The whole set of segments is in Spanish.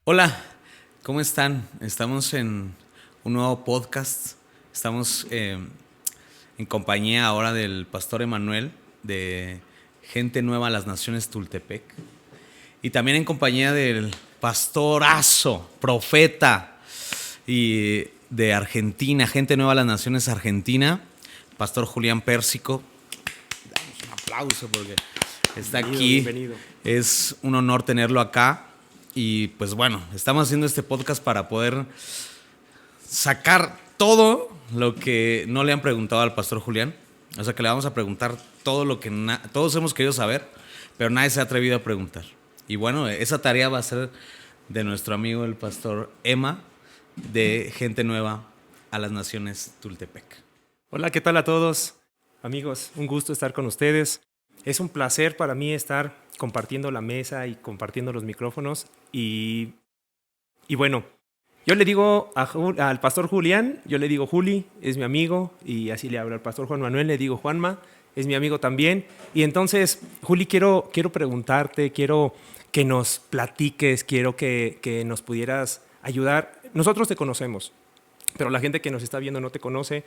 Hola, ¿cómo están? Estamos en un nuevo podcast. Estamos en compañía ahora del pastor Emanuel de Gente Nueva a las Naciones Tultepec. Y también en compañía del pastorazo, profeta y de Argentina, Gente Nueva a las Naciones Argentina, Pastor Julián Pérsico. Damos un aplauso porque está aquí. Bienvenido. Es un honor tenerlo acá. Y pues bueno, estamos haciendo este podcast para poder sacar todo lo que no le han preguntado al pastor Julián. O sea que le vamos a preguntar todo lo que todos hemos querido saber, pero nadie se ha atrevido a preguntar. Y bueno, esa tarea va a ser de nuestro amigo el pastor Emma, de Gente Nueva a las Naciones Tultepec. Hola, ¿qué tal a todos? Amigos, un gusto estar con ustedes. Es un placer para mí estar compartiendo la mesa y compartiendo los micrófonos. Y bueno, yo le digo al pastor Julián, yo le digo Juli, es mi amigo, y así le hablo al pastor Juan Manuel, le digo Juanma, es mi amigo también. Y entonces, Juli, quiero preguntarte, quiero que nos platiques, quiero que nos pudieras ayudar. Nosotros te conocemos, pero la gente que nos está viendo no te conoce.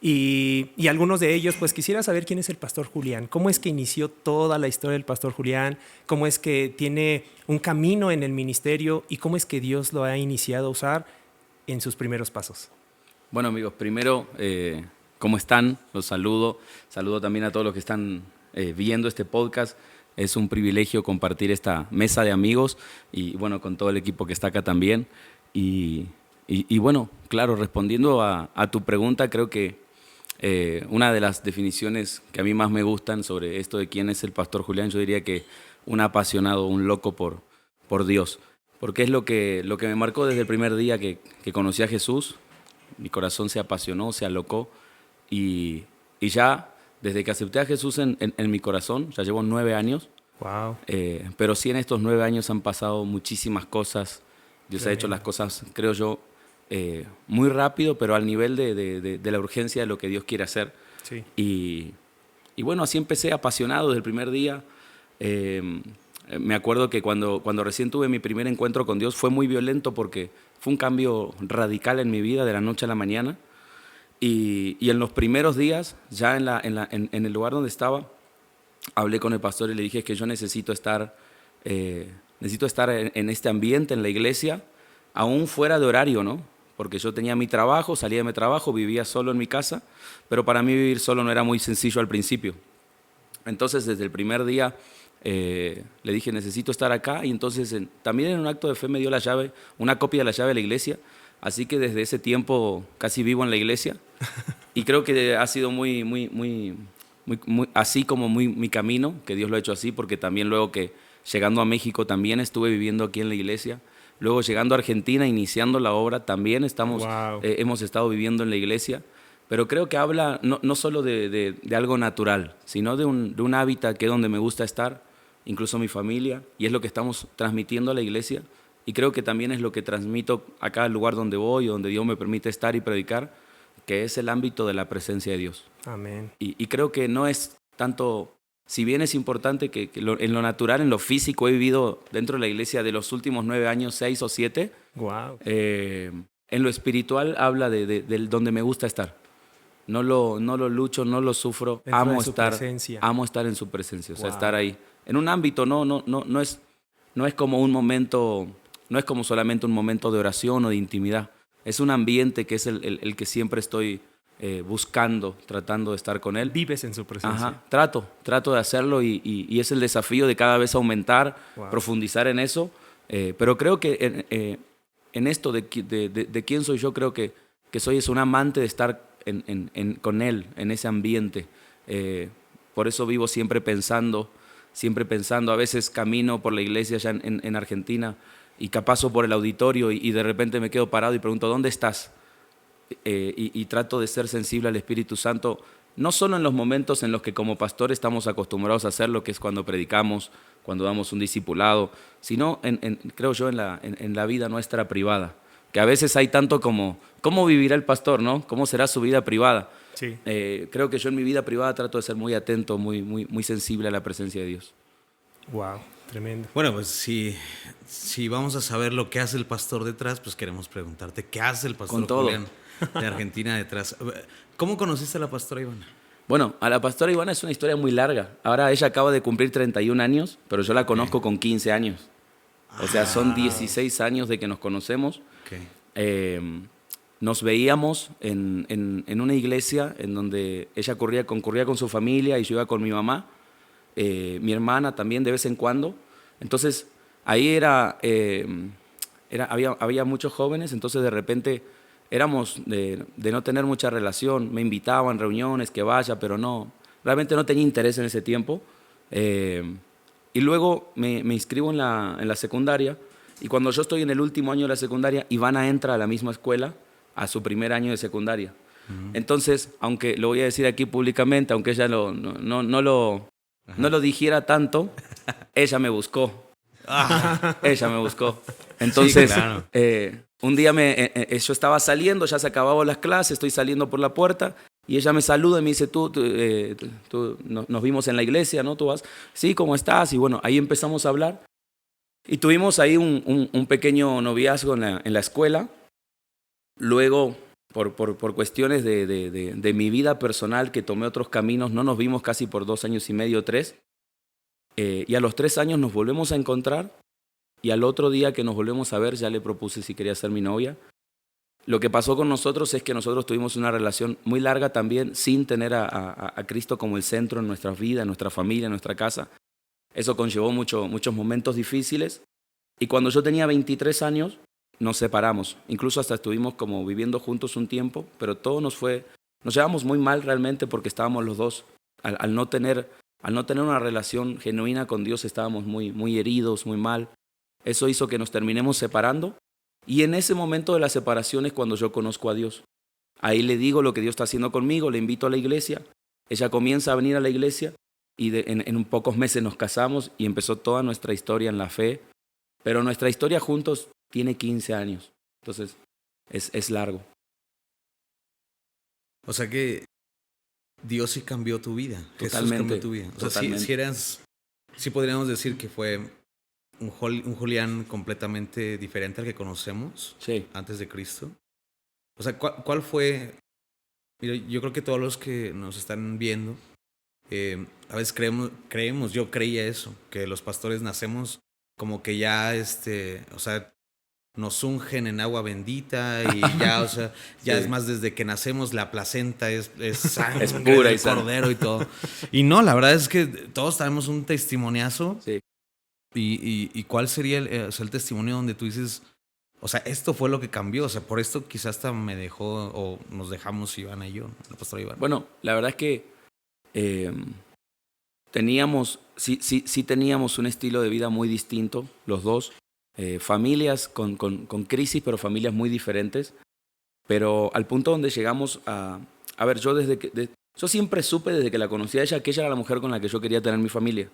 Y algunos de ellos, pues quisiera saber quién es el pastor Julián, cómo es que inició toda la historia del pastor Julián, cómo es que tiene un camino en el ministerio y cómo es que Dios lo ha iniciado a usar en sus primeros pasos. Bueno, amigos, primero, ¿cómo están? Los saludo. Saludo también a todos los que están viendo este podcast. Es un privilegio compartir esta mesa de amigos y bueno, con todo el equipo que está acá también. Y bueno, claro, respondiendo a tu pregunta, creo que una de las definiciones que a mí más me gustan sobre esto de quién es el pastor Julián, yo diría que un apasionado, un loco por Dios. Porque es lo que me marcó desde el primer día que conocí a Jesús. Mi corazón se apasionó, se alocó y ya desde que acepté a Jesús en mi corazón, ya llevo 9 años. Wow. Pero sí, en estos 9 años han pasado muchísimas cosas. Dios Tremendo. ha hecho las cosas, creo yo, muy rápido, pero al nivel de la urgencia de lo que Dios quiere hacer. Sí. Y bueno, así empecé apasionado desde el primer día. Me acuerdo que cuando recién tuve mi primer encuentro con Dios fue muy violento porque fue un cambio radical en mi vida de la noche a la mañana. Y en los primeros días, ya en el lugar donde estaba, hablé con el pastor y le dije que yo necesito estar en este ambiente, en la iglesia, aún fuera de horario, ¿no? Porque yo tenía mi trabajo, salía de mi trabajo, vivía solo en mi casa, pero para mí vivir solo no era muy sencillo al principio. Entonces, desde el primer día le dije, necesito estar acá, y entonces también en un acto de fe me dio la llave, una copia de la llave de la iglesia, así que desde ese tiempo casi vivo en la iglesia, y creo que ha sido muy así como mi camino, que Dios lo ha hecho así, porque también luego que llegando a México también estuve viviendo aquí en la iglesia. Luego llegando a Argentina, iniciando la obra, también Wow. hemos estado viviendo en la iglesia. Pero creo que habla no solo de algo natural, sino de un hábitat que es donde me gusta estar, incluso mi familia, y es lo que estamos transmitiendo a la iglesia. Y creo que también es lo que transmito a cada lugar donde voy, donde Dios me permite estar y predicar, que es el ámbito de la presencia de Dios. Amén. Y creo que no es tanto, si bien es importante que en lo natural, en lo físico, he vivido dentro de la iglesia de los últimos 9 años, 6 o 7, Wow. en lo espiritual habla de donde me gusta estar. No lo lucho, no lo sufro, Dentro amo de su estar, presencia. amo estar en su presencia, o sea, Wow. estar ahí. En un ámbito, no es como un momento, no es como solamente un momento de oración o de intimidad. Es un ambiente que es el que siempre estoy buscando, tratando de estar con Él. Vives en su presencia. Ajá, trato de hacerlo y es el desafío de cada vez aumentar, Wow. profundizar en eso. Pero creo que en esto de quién soy yo, creo que soy un amante de estar con Él, en ese ambiente. Por eso vivo siempre pensando. A veces camino por la iglesia allá en Argentina y paso por el auditorio y de repente me quedo parado y pregunto, ¿dónde estás? Y trato de ser sensible al Espíritu Santo, no solo en los momentos en los que como pastor estamos acostumbrados a hacerlo, que es cuando predicamos, cuando damos un discipulado, sino creo yo en la vida nuestra privada, que a veces hay tanto como, ¿cómo vivirá el pastor, no? ¿Cómo será su vida privada? Sí. Creo que yo en mi vida privada trato de ser muy atento, muy sensible a la presencia de Dios. Wow. Tremendo. Bueno, pues si vamos a saber lo que hace el pastor detrás, pues queremos preguntarte, ¿qué hace el pastor Con todo. Julián de Argentina detrás? ¿Cómo conociste a la pastora Ivana? Bueno, a la pastora Ivana es una historia muy larga. Ahora ella acaba de cumplir 31 años, pero yo la conozco con 15 años. O sea, son 16 años de que nos conocemos. Okay. Nos veíamos en una iglesia en donde ella concurría con su familia y yo iba con mi mamá, mi hermana también de vez en cuando. Entonces, ahí había muchos jóvenes, entonces de repente éramos de no tener mucha relación. Me invitaban a reuniones, que vaya, pero realmente no tenía interés en ese tiempo. Y luego me inscribo en la secundaria, y cuando yo estoy en el último año de la secundaria, Ivana entra a la misma escuela, a su primer año de secundaria. Entonces, aunque lo voy a decir aquí públicamente, aunque ella no lo dijera tanto, ella me buscó. Ella me buscó. Entonces, sí, claro. Un día yo estaba saliendo, ya se acababan las clases, estoy saliendo por la puerta y ella me saluda y me dice, tú nos vimos en la iglesia, ¿no? ¿Tú vas? Sí, ¿cómo estás? Y bueno, ahí empezamos a hablar y tuvimos ahí un pequeño noviazgo en la escuela. Luego, por cuestiones de mi vida personal, que tomé otros caminos, no nos vimos casi por 2 años y medio, 3. Y a los 3 años nos volvemos a encontrar, y al otro día que nos volvemos a ver ya le propuse si quería ser mi novia. Lo que pasó con nosotros es que nosotros tuvimos una relación muy larga también sin tener a Cristo como el centro en nuestra vida, en nuestra familia, en nuestra casa. Eso conllevó muchos momentos difíciles, y cuando yo tenía 23 años nos separamos. Incluso hasta estuvimos como viviendo juntos un tiempo, pero todo nos llevamos muy mal realmente, porque estábamos los dos, al no tener una relación genuina con Dios, estábamos muy heridos, muy mal. Eso hizo que nos terminemos separando, y en ese momento de la separación es cuando yo conozco a Dios. Ahí le digo lo que Dios está haciendo conmigo, le invito a la iglesia, ella comienza a venir a la iglesia, y en pocos meses nos casamos y empezó toda nuestra historia en la fe, pero nuestra historia juntos tiene 15 años, entonces es largo. O sea que Dios sí cambió tu vida. Totalmente. Jesús cambió tu vida. O sea, Totalmente. sí podríamos decir que fue un Julián completamente diferente al que conocemos Sí. antes de Cristo. O sea, ¿cuál fue? Mira, yo creo que todos los que nos están viendo, a veces creemos, yo creía eso, que los pastores nacemos como que ya, o sea, nos ungen en agua bendita y ya, o sea, ya Sí. es más, desde que nacemos la placenta es sangre Es pura del y sana. cordero y todo. Y no, la verdad es que todos tenemos un testimoniazo. Sí. ¿Y cuál sería el testimonio donde tú dices, o sea, esto fue lo que cambió? O sea, por esto quizás hasta me dejó, o nos dejamos Ivana y yo, ¿no? La pastora Ivana. Bueno, la verdad es que sí teníamos un estilo de vida muy distinto, los dos. Familias con crisis, pero familias muy diferentes. Pero al punto donde llegamos a ver, yo siempre supe desde que la conocí a ella que ella era la mujer con la que yo quería tener mi familia.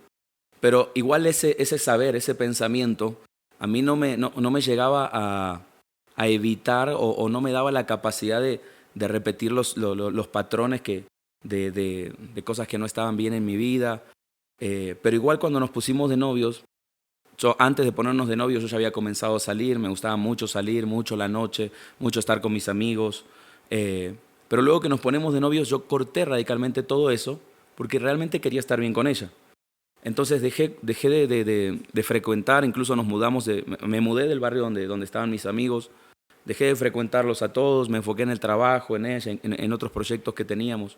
Pero igual ese saber, ese pensamiento, a mí no me llegaba a evitar, o no me daba la capacidad de repetir los patrones de cosas que no estaban bien en mi vida. Pero igual cuando nos pusimos de novios, yo antes de ponernos de novios yo ya había comenzado a salir, me gustaba mucho salir, mucho la noche, mucho estar con mis amigos. Pero luego que nos ponemos de novios yo corté radicalmente todo eso, porque realmente quería estar bien con ella. Entonces dejé de frecuentar, incluso me mudé del barrio donde estaban mis amigos, dejé de frecuentarlos a todos, me enfoqué en el trabajo, en ella, en otros proyectos que teníamos.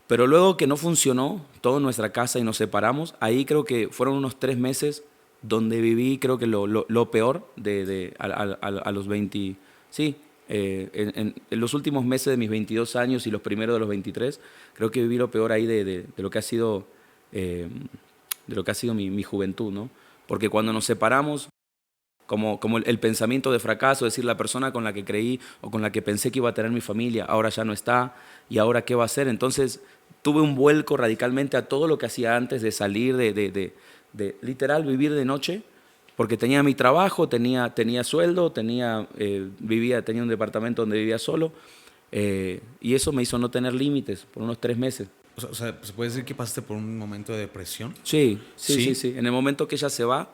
Pero luego que no funcionó todo en nuestra casa y nos separamos, ahí creo que fueron unos 3 meses donde viví, creo que lo peor a los 20, sí, en los últimos meses de mis 22 años y los primeros de los 23, creo que viví lo peor ahí de lo que ha sido mi juventud, ¿no? Porque cuando nos separamos, como el pensamiento de fracaso, es decir, la persona con la que creí o con la que pensé que iba a tener mi familia, ahora ya no está, y ahora qué va a hacer. Entonces tuve un vuelco radicalmente a todo lo que hacía antes de salir, de literal vivir de noche, porque tenía mi trabajo, tenía sueldo, tenía un departamento donde vivía solo, y eso me hizo no tener límites por unos 3 meses. O sea, ¿se puede decir que pasaste por un momento de depresión? Sí. ¿Sí? En el momento que ella se va...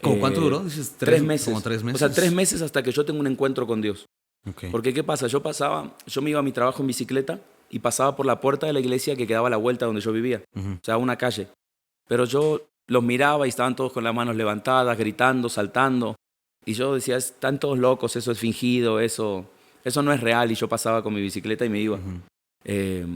¿Cómo cuánto duró? Dices, 3 meses. Como 3 meses. O sea, 3 meses hasta que yo tengo un encuentro con Dios. Okay. Porque ¿qué pasa? Yo me iba a mi trabajo en bicicleta y pasaba por la puerta de la iglesia que quedaba a la vuelta donde yo vivía. Uh-huh. O sea, una calle. Pero yo los miraba y estaban todos con las manos levantadas, gritando, saltando. Y yo decía, están todos locos, eso es fingido, eso no es real. Y yo pasaba con mi bicicleta y me iba. Uh-huh.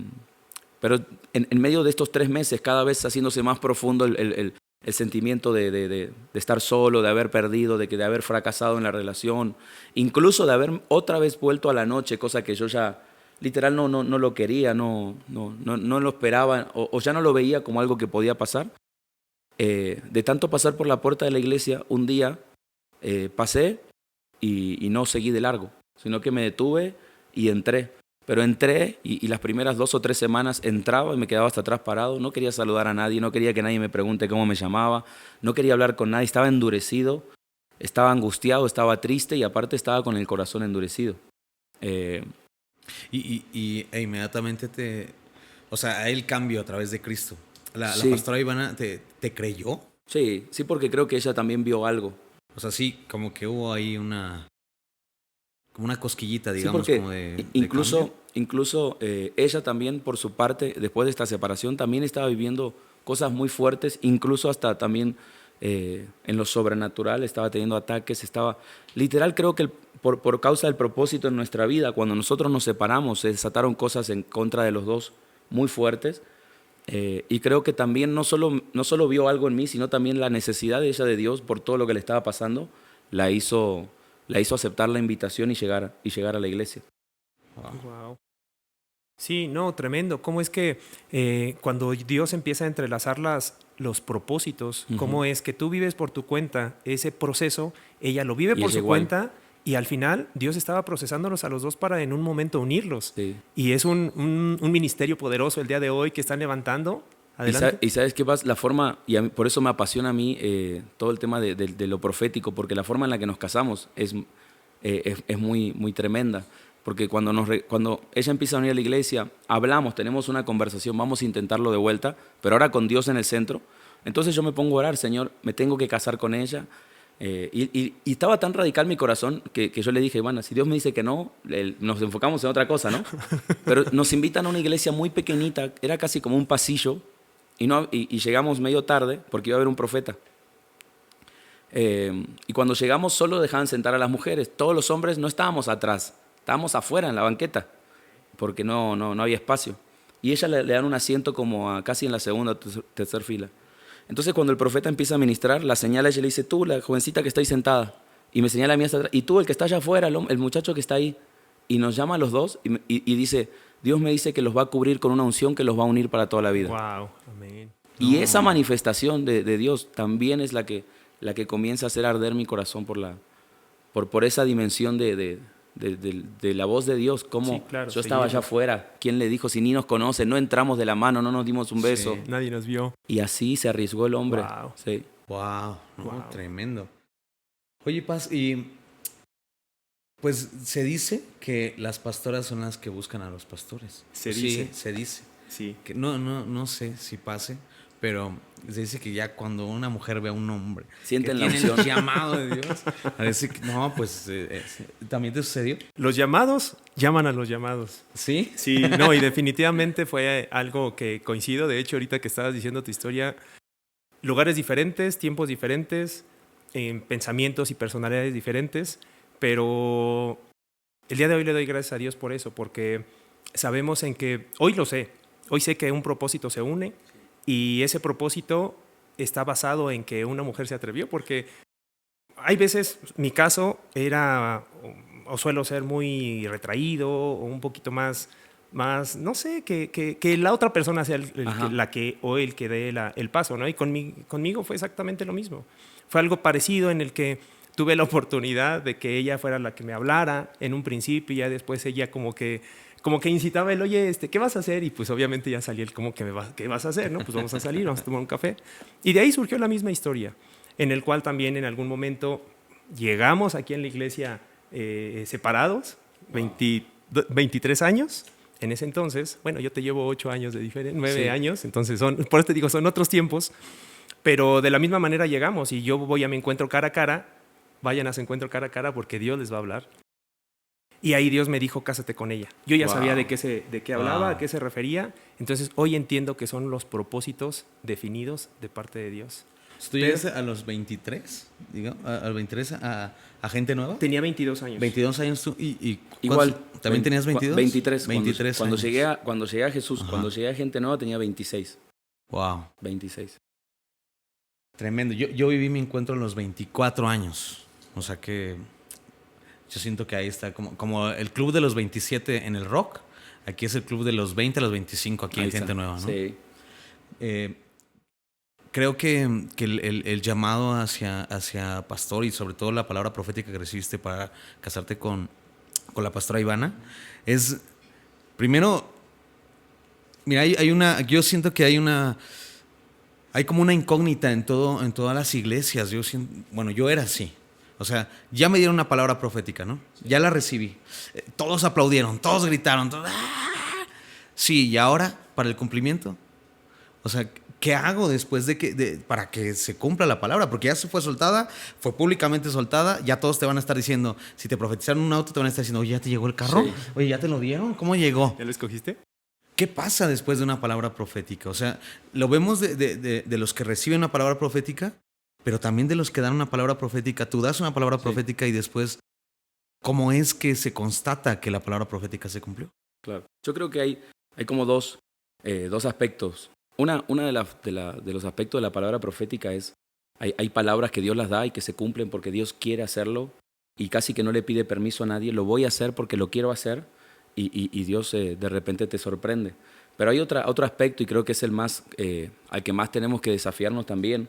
Pero en medio de estos 3 meses, cada vez haciéndose más profundo el sentimiento de estar solo, de haber perdido, de haber fracasado en la relación, incluso de haber otra vez vuelto a la noche, cosa que yo ya literal no lo quería, no lo esperaba o ya no lo veía como algo que podía pasar. De tanto pasar por la puerta de la iglesia, un día pasé y no seguí de largo, sino que me detuve y entré. Pero entré y las primeras 2 o 3 semanas entraba y me quedaba hasta atrás parado. No quería saludar a nadie, no quería que nadie me pregunte cómo me llamaba, no quería hablar con nadie, estaba endurecido, estaba angustiado, estaba triste y aparte estaba con el corazón endurecido. Y inmediatamente o sea, hay el cambio a través de Cristo. La Sí. pastora Ivana te creyó. Sí, porque creo que ella también vio algo. O sea, sí, como que hubo ahí como una cosquillita, Sí, digamos, porque como de incluso ella también, por su parte, después de esta separación, también estaba viviendo cosas muy fuertes, incluso hasta también en lo sobrenatural, estaba teniendo ataques, literal creo que por causa del propósito en nuestra vida, cuando nosotros nos separamos, se desataron cosas en contra de los dos muy fuertes, y creo que también no solo vio algo en mí, sino también la necesidad de ella de Dios por todo lo que le estaba pasando, la hizo aceptar la invitación y llegar a la iglesia. Wow. Sí, no, tremendo. ¿Cómo es que cuando Dios empieza a entrelazar los propósitos, Uh-huh. cómo es que tú vives por tu cuenta ese proceso, ella lo vive por su cuenta y al final Dios estaba procesándolos a los dos para en un momento unirlos? Sí. Y es un ministerio poderoso el día de hoy que están levantando. Adelante. Y sabes qué pasa, la forma, por eso me apasiona a mí todo el tema de lo profético, porque la forma en la que nos casamos es muy, muy tremenda. Porque cuando ella empieza a venir a la iglesia, hablamos, tenemos una conversación, vamos a intentarlo de vuelta, pero ahora con Dios en el centro. Entonces yo me pongo a orar, Señor, me tengo que casar con ella. Y estaba tan radical mi corazón que yo le dije, bueno, si Dios me dice que no, nos enfocamos en otra cosa, ¿no? Pero nos invitan a una iglesia muy pequeñita, era casi como un pasillo, y llegamos medio tarde porque iba a haber un profeta. Y cuando llegamos solo dejaban sentar a las mujeres. Todos los hombres no estábamos atrás, estábamos afuera en la banqueta porque no había espacio. Y ella le dan un asiento como casi en la segunda o tercera fila. Entonces cuando el profeta empieza a ministrar, la señala, ella le dice, tú, la jovencita que está ahí sentada. Y me señala a mí hasta atrás. Y tú, el que está allá afuera, el muchacho que está ahí. Y nos llama a los dos y dice, Dios me dice que los va a cubrir con una unción que los va a unir para toda la vida. Wow, amén. Y esa manifestación de Dios también es la que comienza a hacer arder mi corazón por esa dimensión de la voz de Dios. Como sí, claro, yo estaba allá afuera, ¿quién le dijo? Si ni nos conoce, no entramos de la mano, no nos dimos un beso. Sí, nadie nos vio. Y así se arriesgó el hombre. Wow. Sí. Wow, no, Wow. Tremendo. Oye, Paz, y pues se dice que las pastoras son las que buscan a los pastores. Se Sí, dice. se dice. Sí. Que no sé si pase, pero se dice que ya cuando una mujer ve a un hombre Sienten que la tiene el unción. llamado de Dios, a decir que no, pues ¿también te sucedió? Los llamados llaman a los llamados. ¿Sí? Sí, no, y definitivamente fue algo que coincido. De hecho, ahorita que estabas diciendo tu historia, lugares diferentes, tiempos diferentes, pensamientos y personalidades diferentes, pero el día de hoy le doy gracias a Dios por eso, porque sabemos en que, hoy sé que un propósito se une y ese propósito está basado en que una mujer se atrevió, porque hay veces, mi caso era, o suelo ser muy retraído, o un poquito más no sé, que la otra persona sea el que dé el paso, ¿no? Y conmigo fue exactamente lo mismo. Fue algo parecido en el que tuve la oportunidad de que ella fuera la que me hablara en un principio y ya después ella como que incitaba el, oye, ¿qué vas a hacer? Y pues obviamente ya salía el como que ¿qué vas a hacer? ¿No? Pues vamos a salir, vamos a tomar un café. Y de ahí surgió la misma historia, en el cual también en algún momento llegamos aquí en la iglesia separados, 23 años, En ese entonces, bueno, yo te llevo 8 años de diferencia, 9 Sí. años, entonces por eso te digo, son otros tiempos, pero de la misma manera llegamos y yo voy a mi encuentro cara a cara, vayan a su encuentro cara a cara porque Dios les va a hablar. Y ahí Dios me dijo, cásate con ella. Yo ya sabía de qué hablaba, Wow. a qué se refería, entonces hoy entiendo que son los propósitos definidos de parte de Dios. ¿Tú llegaste a los 23, digamos, a los 23 a gente nueva? Tenía 22 años. 22 años tú y Igual. ¿cuántos? ¿También tenías 22? 23. 23 Cuando años. llegué a Jesús, Ajá. cuando llegué a Gente Nueva tenía 26. Wow, 26. tremendo. Yo viví mi encuentro a los 24 años. O sea que yo siento que ahí está como el club de los 27 en el rock. Aquí es el club de los 20 a los 25 aquí Ahí en está. Gente Nueva, ¿no? Sí. Creo que el llamado hacia pastor y sobre todo la palabra profética que recibiste para casarte con la pastora Ivana es, primero, mira, yo siento que hay como una incógnita en todas las iglesias. Bueno, yo era así. O sea, ya me dieron una palabra profética, ¿no? Ya la recibí. Todos aplaudieron, todos gritaron. ¡Ah! Sí, y ahora, para el cumplimiento. O sea, ¿qué hago después para que se cumpla la palabra? Porque ya se fue soltada, fue públicamente soltada, ya todos te van a estar diciendo, si te profetizaron un auto, te van a estar diciendo, oye, ¿ya te llegó el carro? Sí. Oye, ¿ya te lo dieron? ¿Cómo llegó? ¿Ya lo escogiste? ¿Qué pasa después de una palabra profética? O sea, lo vemos de los que reciben una palabra profética, pero también de los que dan una palabra profética. Tú das una palabra profética y después, ¿cómo es que se constata que la palabra profética se cumplió? Claro. Yo creo que hay como dos aspectos. Una de los aspectos de la palabra profética es, hay palabras que Dios las da y que se cumplen porque Dios quiere hacerlo y casi que no le pide permiso a nadie. Lo voy a hacer porque lo quiero hacer y Dios de repente te sorprende. Pero hay otro aspecto y creo que es el más, al que más tenemos que desafiarnos también,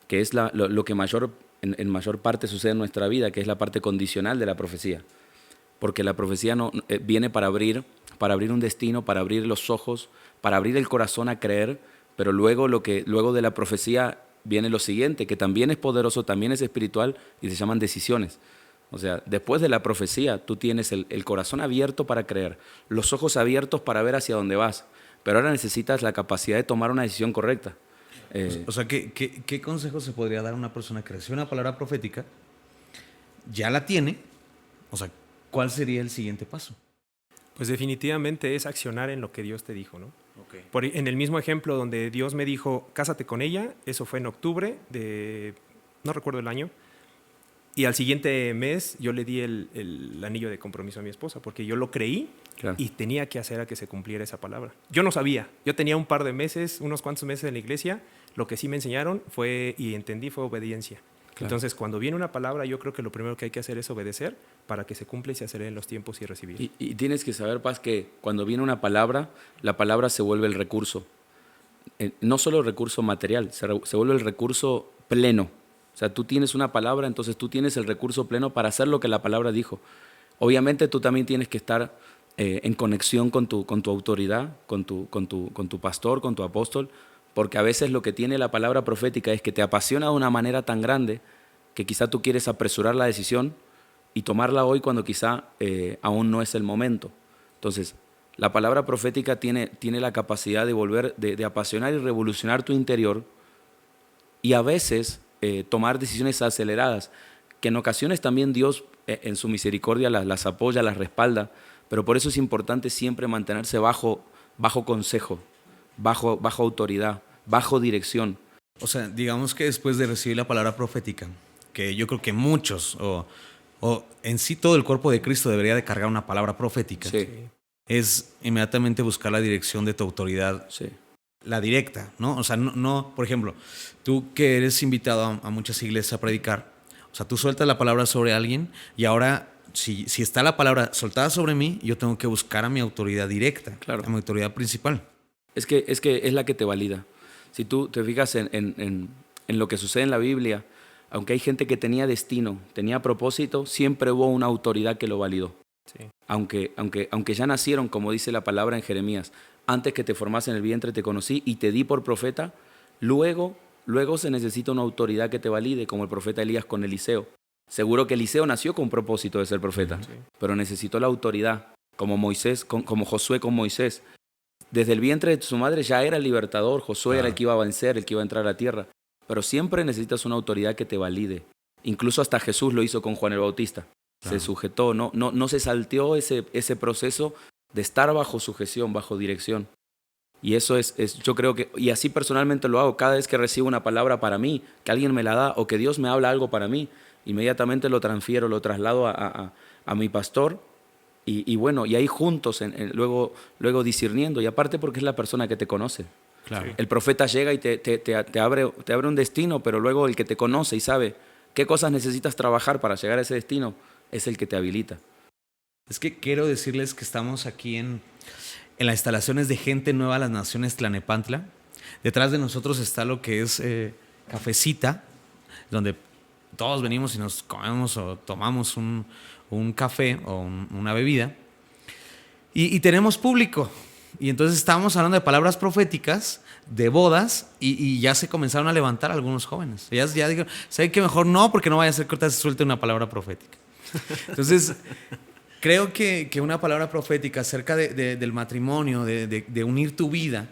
que es lo que en mayor parte sucede en nuestra vida, que es la parte condicional de la profecía. Porque la profecía viene para abrir un destino, para abrir los ojos, para abrir el corazón a creer, pero luego de la profecía viene lo siguiente, que también es poderoso, también es espiritual y se llaman decisiones. O sea, después de la profecía tú tienes el corazón abierto para creer, los ojos abiertos para ver hacia dónde vas, pero ahora necesitas la capacidad de tomar una decisión correcta. O sea, ¿qué consejo se podría dar a una persona que recibe una palabra profética, ya la tiene? O sea, ¿cuál sería el siguiente paso? Pues definitivamente es accionar en lo que Dios te dijo, ¿no? Okay. En el mismo ejemplo donde Dios me dijo, cásate con ella, eso fue en octubre no recuerdo el año, y al siguiente mes yo le di el anillo de compromiso a mi esposa, porque yo lo creí Claro. y tenía que hacer a que se cumpliera esa palabra. Yo no sabía, yo tenía un par de meses, unos cuantos meses en la iglesia, lo que sí me enseñaron y entendí fue obediencia. Claro. Entonces, cuando viene una palabra, yo creo que lo primero que hay que hacer es obedecer para que se cumpla y se aceleren los tiempos y recibir. Y tienes que saber, Paz, que cuando viene una palabra, la palabra se vuelve el recurso. No solo el recurso material, se vuelve el recurso pleno. O sea, tú tienes una palabra, entonces tú tienes el recurso pleno para hacer lo que la palabra dijo. Obviamente tú también tienes que estar en conexión con tu autoridad, con tu pastor, con tu apóstol, porque a veces lo que tiene la palabra profética es que te apasiona de una manera tan grande que quizá tú quieres apresurar la decisión y tomarla hoy cuando quizá aún no es el momento. Entonces, la palabra profética tiene la capacidad de apasionar y revolucionar tu interior y a veces tomar decisiones aceleradas, que en ocasiones también Dios en su misericordia las apoya, las respalda, pero por eso es importante siempre mantenerse bajo consejo, bajo autoridad, bajo dirección. O sea, digamos que después de recibir la palabra profética, que yo creo que muchos, o en sí todo el cuerpo de Cristo debería de cargar una palabra profética, Sí, es inmediatamente buscar la dirección de tu autoridad, sí. la directa, ¿no? O sea, no, por ejemplo, tú que eres invitado a muchas iglesias a predicar, o sea, tú sueltas la palabra sobre alguien y ahora, si está la palabra soltada sobre mí, yo tengo que buscar a mi autoridad directa, Claro. a mi autoridad principal. Es que es la que te valida. Si tú te fijas en lo que sucede en la Biblia, aunque hay gente que tenía destino, tenía propósito, siempre hubo una autoridad que lo validó. Sí. Aunque ya nacieron, como dice la palabra en Jeremías, antes que te formas en el vientre te conocí y te di por profeta, luego se necesita una autoridad que te valide, como el profeta Elías con Eliseo. Seguro que Eliseo nació con propósito de ser profeta, Sí. pero necesitó la autoridad como Moisés, como Josué con Moisés. Desde el vientre de su madre ya era el libertador, Josué era el que iba a vencer, el que iba a entrar a la tierra. Pero siempre necesitas una autoridad que te valide. Incluso hasta Jesús lo hizo con Juan el Bautista. Se sujetó, no se salteó ese proceso de estar bajo sujeción, bajo dirección. Y eso yo creo que, y así personalmente lo hago, cada vez que recibo una palabra para mí, que alguien me la da o que Dios me habla algo para mí, inmediatamente lo transfiero, lo traslado a mi pastor y bueno, y ahí juntos, luego discerniendo, y aparte porque es la persona que te conoce. Claro. El profeta llega y te abre un destino, pero luego el que te conoce y sabe qué cosas necesitas trabajar para llegar a ese destino es el que te habilita. Es que quiero decirles que estamos aquí en las instalaciones de Gente Nueva a las Naciones Tlanepantla. Detrás de nosotros está lo que es Cafecita, donde todos venimos y nos comemos o tomamos un café o una bebida. Y tenemos público. Y entonces estábamos hablando de palabras proféticas, de bodas, y ya se comenzaron a levantar algunos jóvenes. Ya dijeron, ¿saben qué? Mejor no, porque no vaya a ser que ahorita se suelte una palabra profética. Entonces, creo que una palabra profética acerca del matrimonio, de unir tu vida,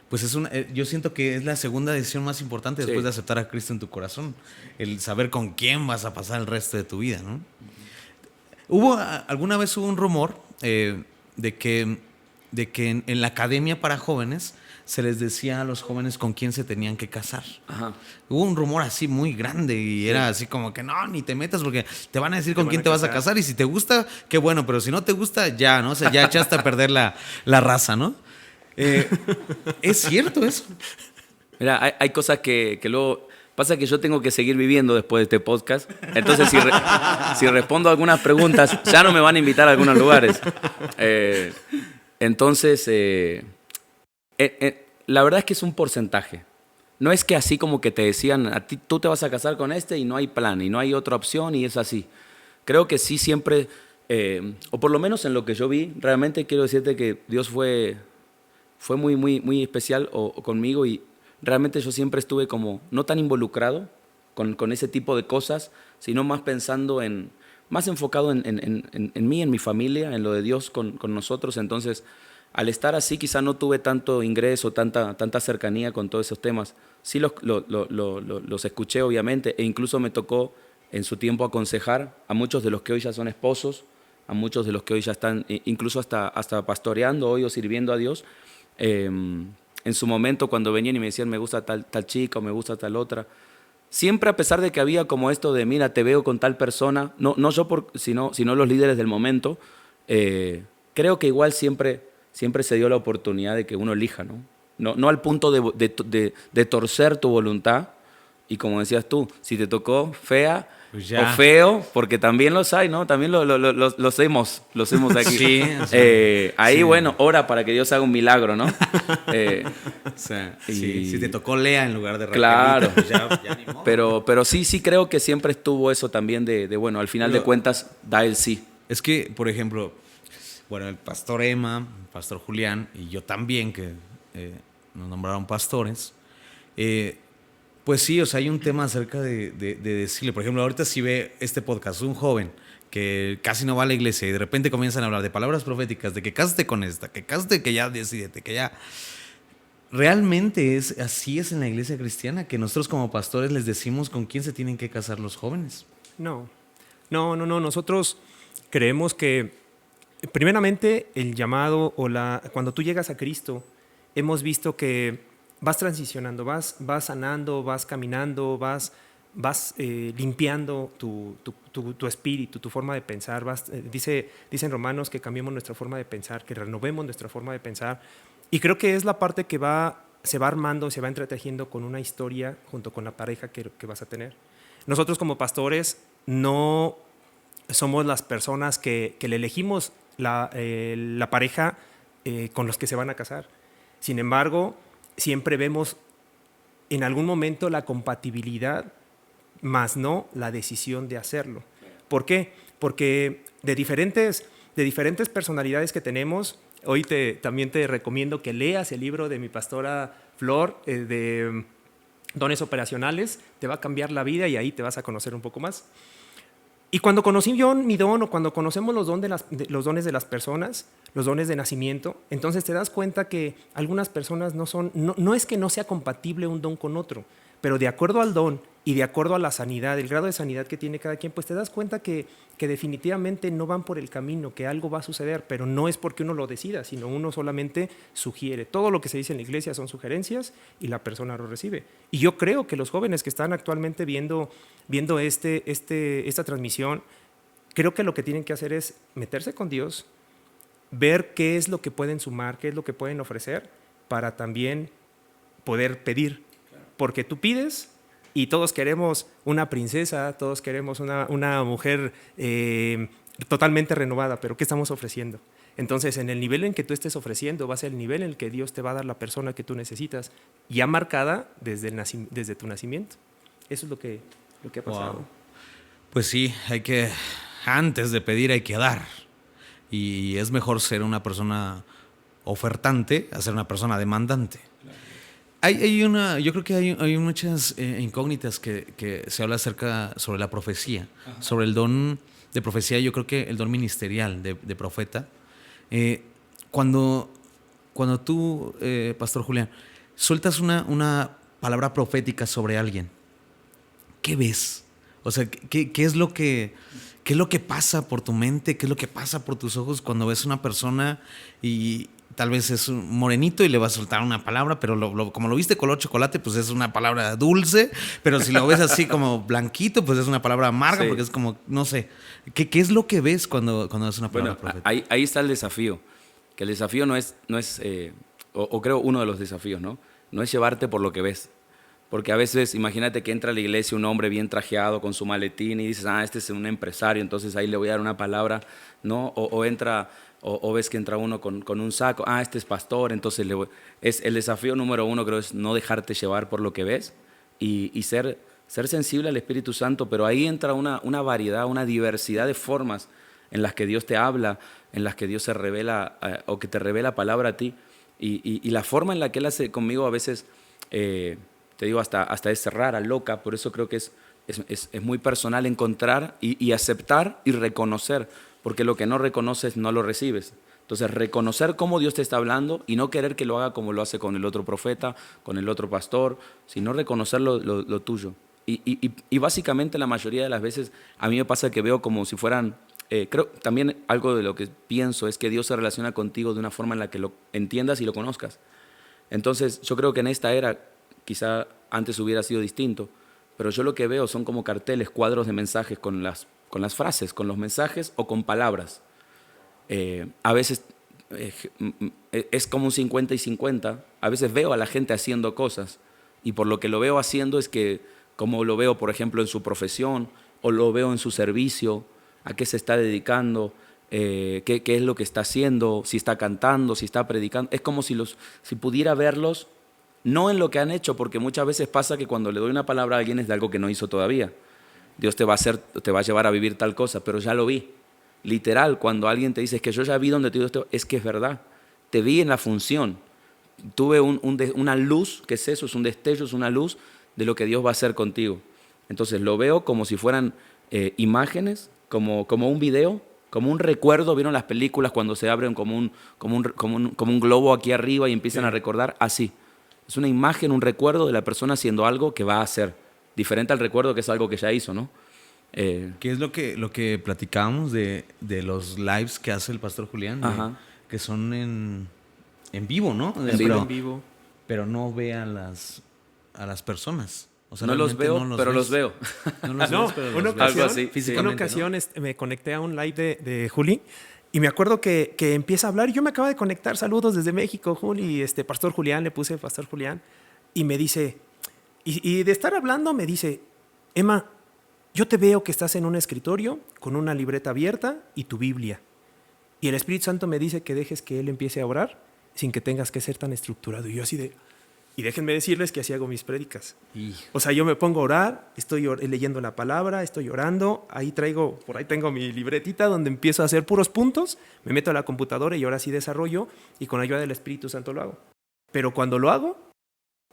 pues yo siento que es la segunda decisión más importante después de aceptar a Cristo en tu corazón. El saber con quién vas a pasar el resto de tu vida, ¿no? Alguna vez hubo un rumor de que en la academia para jóvenes se les decía a los jóvenes con quién se tenían que casar. Ajá. Hubo un rumor así muy grande y era así como que no, ni te metas porque te van a decir con quién te vas a casar y si te gusta, qué bueno, pero si no te gusta, ya, ¿no? O sea, ya echaste a perder la raza, ¿no? ¿Es cierto eso? Mira, hay cosas que luego... Pasa que yo tengo que seguir viviendo después de este podcast. Entonces, si respondo a algunas preguntas, ya no me van a invitar a algunos lugares. Entonces, la verdad es que es un porcentaje. No es que así como que te decían, tú te vas a casar con este y no hay plan, y no hay otra opción, y es así. Creo que sí siempre, o por lo menos en lo que yo vi, realmente quiero decirte que Dios fue muy, muy, muy especial conmigo y realmente yo siempre estuve como no tan involucrado con ese tipo de cosas, sino más pensando más enfocado en mí, en mi familia, en lo de Dios con nosotros. Entonces, al estar así, quizá no tuve tanto ingreso, tanta cercanía con todos esos temas. Sí los escuché, obviamente, e incluso me tocó en su tiempo aconsejar a muchos de los que hoy ya son esposos, a muchos de los que hoy ya están incluso hasta pastoreando hoy o sirviendo a Dios. En su momento, cuando venían y me decían, me gusta tal chica o me gusta tal otra, siempre a pesar de que había como esto de, mira, te veo con tal persona, no yo sino los líderes del momento, creo que igual siempre se dio la oportunidad de que uno elija, no al punto de torcer tu voluntad. Y como decías tú, si te tocó fea pues o feo, porque también los hay, ¿no? También los hemos aquí. Sí, ahí, sí. Bueno, ora para que Dios haga un milagro, ¿no? Si te tocó Lea en lugar de Raquel. Claro. Pues ya ni modo. Pero sí creo que siempre estuvo eso también de bueno, al final de cuentas, da el sí. Es que, por ejemplo, bueno, el pastor Emma, el pastor Julián y yo también, que nos nombraron pastores, pues sí, o sea, hay un tema acerca de decirle, por ejemplo, ahorita si ve este podcast un joven que casi no va a la iglesia y de repente comienzan a hablar de palabras proféticas, de que cásate con esta, que cásate, que ya decídete, que ya... Realmente así es en la iglesia cristiana, que nosotros como pastores les decimos con quién se tienen que casar los jóvenes. No. Nosotros creemos que primeramente el llamado cuando tú llegas a Cristo, hemos visto que vas transicionando, vas sanando, vas caminando, vas limpiando tu espíritu, tu forma de pensar. Dice en Romanos que cambiemos nuestra forma de pensar, que renovemos nuestra forma de pensar. Y creo que es la parte que se va armando, se va entretejiendo con una historia junto con la pareja que vas a tener. Nosotros como pastores no somos las personas que le elegimos la pareja con los que se van a casar. Sin embargo, siempre vemos en algún momento la compatibilidad, más no la decisión de hacerlo. ¿Por qué? Porque de diferentes personalidades que tenemos, hoy también te recomiendo que leas el libro de mi pastora Flor, de Dones Operacionales, te va a cambiar la vida y ahí te vas a conocer un poco más. Y cuando conocí yo mi don, o cuando conocemos los dones de las personas, los dones de nacimiento, entonces te das cuenta que algunas personas no es que no sea compatible un don con otro, pero de acuerdo al don y de acuerdo a la sanidad, el grado de sanidad que tiene cada quien, pues te das cuenta que definitivamente no van por el camino, que algo va a suceder, pero no es porque uno lo decida, sino uno solamente sugiere. Todo lo que se dice en la iglesia son sugerencias y la persona lo recibe. Y yo creo que los jóvenes que están actualmente viendo esta transmisión, creo que lo que tienen que hacer es meterse con Dios, ver qué es lo que pueden sumar, qué es lo que pueden ofrecer, para también poder pedir. Porque tú pides y todos queremos una princesa, todos queremos una mujer totalmente renovada, pero ¿qué estamos ofreciendo? Entonces, en el nivel en que tú estés ofreciendo, va a ser el nivel en el que Dios te va a dar la persona que tú necesitas, ya marcada desde tu nacimiento. Eso es lo que ha pasado. Wow. Pues sí, antes de pedir hay que dar. Y es mejor ser una persona ofertante a ser una persona demandante. Yo creo que hay muchas incógnitas que se habla sobre la profecía, sobre el don de profecía. Yo creo que el don ministerial de profeta. Cuando tú, Pastor Julián, sueltas una palabra profética sobre alguien, ¿qué ves? O sea, ¿qué es lo que pasa por tu mente? ¿Qué es lo que pasa por tus ojos cuando ves una persona y tal vez es un morenito y le vas a soltar una palabra, pero como lo viste color chocolate, pues es una palabra dulce, pero si lo ves así como blanquito, pues es una palabra amarga, sí, porque es como, no sé. ¿Qué es lo que ves cuando ves una palabra profética? Ahí está el desafío, que el desafío no es o creo uno de los desafíos, ¿no? No es llevarte por lo que ves. Porque a veces, imagínate que entra a la iglesia un hombre bien trajeado con su maletín y dices, este es un empresario, entonces ahí le voy a dar una palabra, ¿no? O ves que entra uno con un saco, este es pastor, entonces es el desafío número uno, creo, es no dejarte llevar por lo que ves y ser sensible al Espíritu Santo, pero ahí entra una variedad, una diversidad de formas en las que Dios te habla, en las que Dios se revela o que te revela palabra a ti y la forma en la que Él hace conmigo a veces... te digo, hasta es rara, loca, por eso creo que es muy personal encontrar y aceptar y reconocer, porque lo que no reconoces no lo recibes. Entonces, reconocer cómo Dios te está hablando y no querer que lo haga como lo hace con el otro profeta, con el otro pastor, sino reconocer lo tuyo. Y básicamente la mayoría de las veces a mí me pasa que veo como si fueran... creo también algo de lo que pienso es que Dios se relaciona contigo de una forma en la que lo entiendas y lo conozcas. Entonces, yo creo que en esta era... Quizá antes hubiera sido distinto, pero yo lo que veo son como carteles, cuadros de mensajes con las frases, con los mensajes o con palabras. A veces es como un 50 y 50. A veces veo a la gente haciendo cosas y por lo que lo veo haciendo es que, como lo veo, por ejemplo, en su profesión o lo veo en su servicio, a qué se está dedicando, qué es lo que está haciendo, si está cantando, si está predicando. Es como si pudiera verlos. No en lo que han hecho, porque muchas veces pasa que cuando le doy una palabra a alguien es de algo que no hizo todavía. Dios te va a llevar a vivir tal cosa, pero ya lo vi. Literal, cuando alguien te dice, es que yo ya vi donde te digo esto, es que es verdad. Te vi en la función. Tuve una luz, ¿qué es eso? Es un destello, es una luz de lo que Dios va a hacer contigo. Entonces lo veo como si fueran imágenes, como un video, como un recuerdo. ¿Vieron las películas cuando se abren como un globo aquí arriba y empiezan a recordar? Así. Es una imagen, un recuerdo de la persona haciendo algo que va a hacer, diferente al recuerdo que es algo que ya hizo, ¿no? ¿Qué es lo que platicábamos de los lives que hace el Pastor Julián? Que son en vivo, ¿no? En vivo. Pero no ve a las personas. O sea, no los veo, pero los veo. No los ves, pero los ves. Algo así. Una ocasión, ¿no? Me conecté a un live de Juli. Y me acuerdo que empieza a hablar, y yo me acabo de conectar, saludos desde México, Juli, Pastor Julián, le puse Pastor Julián, y me dice, y de estar hablando me dice, Emma, yo te veo que estás en un escritorio con una libreta abierta y tu Biblia. Y el Espíritu Santo me dice que dejes que Él empiece a orar sin que tengas que ser tan estructurado. Y yo así de... Y déjenme decirles que así hago mis prédicas. O sea, yo me pongo a orar, estoy leyendo la palabra, estoy orando, por ahí tengo mi libretita donde empiezo a hacer puros puntos, me meto a la computadora y ahora sí desarrollo y con ayuda del Espíritu Santo lo hago. Pero cuando lo hago,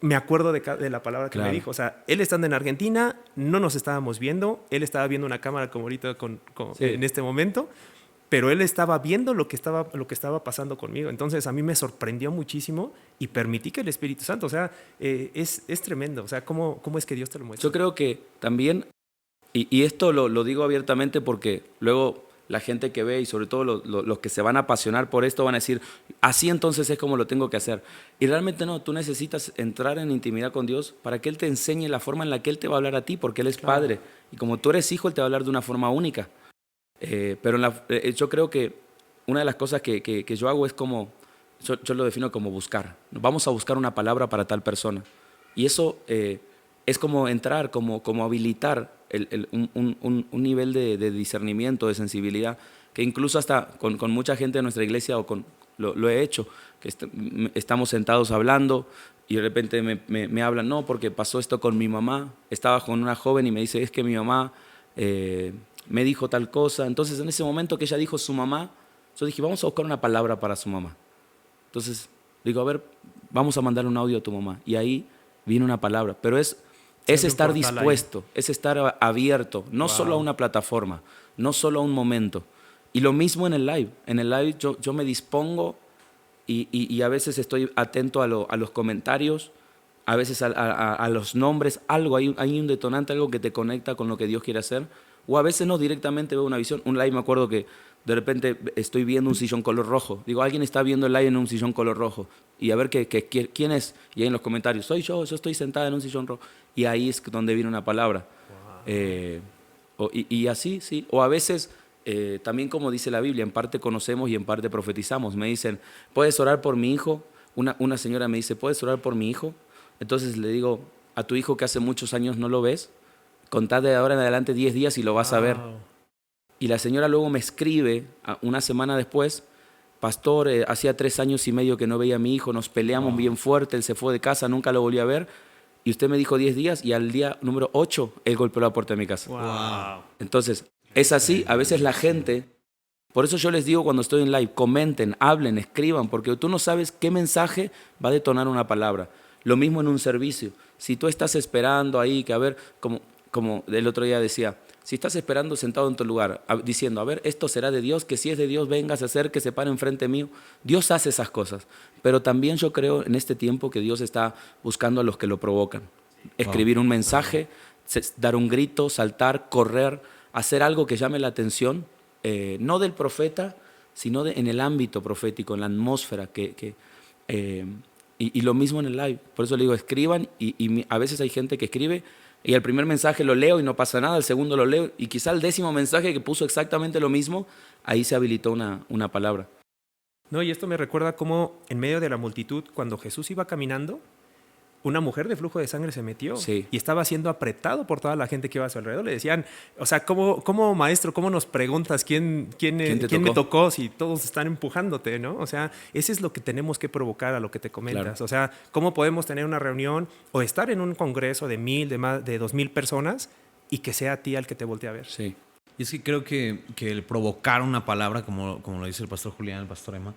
me acuerdo de la palabra que me dijo. O sea, él estando en Argentina, no nos estábamos viendo. Él estaba viendo una cámara como ahorita en este momento, pero él estaba viendo lo que estaba pasando conmigo. Entonces, a mí me sorprendió muchísimo y permití que el Espíritu Santo, o sea, es tremendo. O sea, ¿cómo es que Dios te lo muestra? Yo creo que también, y esto lo digo abiertamente porque luego la gente que ve y sobre todo los que se van a apasionar por esto van a decir, así entonces es como lo tengo que hacer. Y realmente no, tú necesitas entrar en intimidad con Dios para que Él te enseñe la forma en la que Él te va a hablar a ti, porque Él es Padre. Y como tú eres hijo, Él te va a hablar de una forma única. Pero yo creo que una de las cosas que yo hago es como, yo lo defino como buscar. Vamos a buscar una palabra para tal persona. Y eso es como entrar, como habilitar un nivel de discernimiento, de sensibilidad, que incluso hasta con mucha gente de nuestra iglesia lo he hecho, que estamos sentados hablando y de repente me hablan, no, porque pasó esto con mi mamá, estaba con una joven y me dice, es que mi mamá me dijo tal cosa. Entonces en ese momento que ella dijo su mamá, yo dije, vamos a buscar una palabra para su mamá. Entonces digo, a ver, vamos a mandar un audio a tu mamá. Y ahí vino una palabra, pero es estar dispuesto, es estar abierto, no solo a una plataforma, no solo a un momento. Y lo mismo en el live. En el live yo me dispongo y a veces estoy atento a los comentarios, a veces a los nombres, algo, hay un detonante, algo que te conecta con lo que Dios quiere hacer. O a veces no, directamente veo una visión. Un live me acuerdo que de repente estoy viendo un sillón color rojo. Digo, alguien está viendo el live en un sillón color rojo. Y a ver quién es. Y ahí en los comentarios, soy yo estoy sentada en un sillón rojo. Y ahí es donde viene una palabra. Y así, sí. O a veces, también como dice la Biblia, en parte conocemos y en parte profetizamos. Me dicen, ¿puedes orar por mi hijo? Una señora me dice, ¿puedes orar por mi hijo? Entonces le digo, a tu hijo que hace muchos años no lo ves, contad de ahora en adelante 10 días y lo vas a ver. Y la señora luego me escribe, una semana después, pastor, hacía 3 años y medio que no veía a mi hijo, nos peleamos bien fuerte, él se fue de casa, nunca lo volví a ver, y usted me dijo 10 días, y al día número 8, él golpeó la puerta de mi casa. Wow. Entonces, es así, a veces la gente, por eso yo les digo cuando estoy en live, comenten, hablen, escriban, porque tú no sabes qué mensaje va a detonar una palabra. Lo mismo en un servicio. Si tú estás esperando ahí, que a ver, como el otro día decía, si estás esperando sentado en tu lugar, diciendo, a ver, esto será de Dios, que si es de Dios, venga, se acerque, se pare enfrente mío. Dios hace esas cosas. Pero también yo creo en este tiempo que Dios está buscando a los que lo provocan. Escribir un mensaje, dar un grito, saltar, correr, hacer algo que llame la atención, no del profeta, sino en el ámbito profético, en la atmósfera. Y lo mismo en el live. Por eso le digo, escriban, y a veces hay gente que escribe, y el primer mensaje lo leo y no pasa nada, el segundo lo leo, y quizá el 10º mensaje que puso exactamente lo mismo, ahí se habilitó una palabra. No, y esto me recuerda cómo en medio de la multitud, cuando Jesús iba caminando, una mujer de flujo de sangre se metió y estaba siendo apretado por toda la gente que iba a su alrededor. Le decían, o sea, ¿cómo maestro, cómo nos preguntas quién me tocó si todos están empujándote, ¿no? O sea, eso es lo que tenemos que provocar a lo que te comentas. Claro. O sea, ¿cómo podemos tener una reunión o estar en un congreso de 1,000, de 2,000 personas y que sea a ti al que te voltee a ver? Sí. Y es que creo que el provocar una palabra, como lo dice el pastor Julián, el pastor Emma,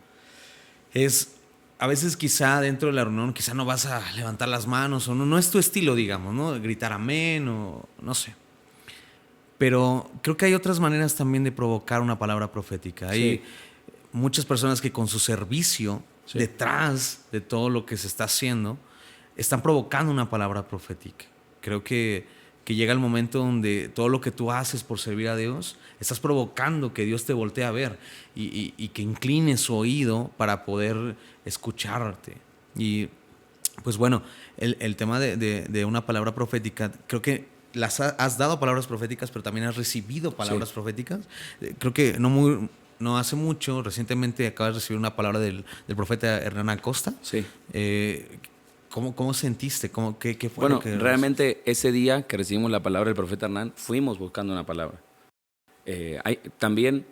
es... A veces quizá dentro de la reunión quizá no vas a levantar las manos o no es tu estilo, digamos, ¿no? Gritar amén o no sé. Pero creo que hay otras maneras también de provocar una palabra profética. Hay muchas personas que con su servicio detrás de todo lo que se está haciendo están provocando una palabra profética. Creo que llega el momento donde todo lo que tú haces por servir a Dios, estás provocando que Dios te voltee a ver y que inclines su oído para poder escucharte. Y pues bueno, el tema de una palabra profética, creo que has dado palabras proféticas, pero también has recibido palabras proféticas. Creo que no hace mucho, recientemente acabas de recibir una palabra del profeta Hernán Acosta. Sí. ¿Cómo sentiste? ¿Qué fue lo que realmente ese día que recibimos la palabra del profeta Hernán, fuimos buscando una palabra. También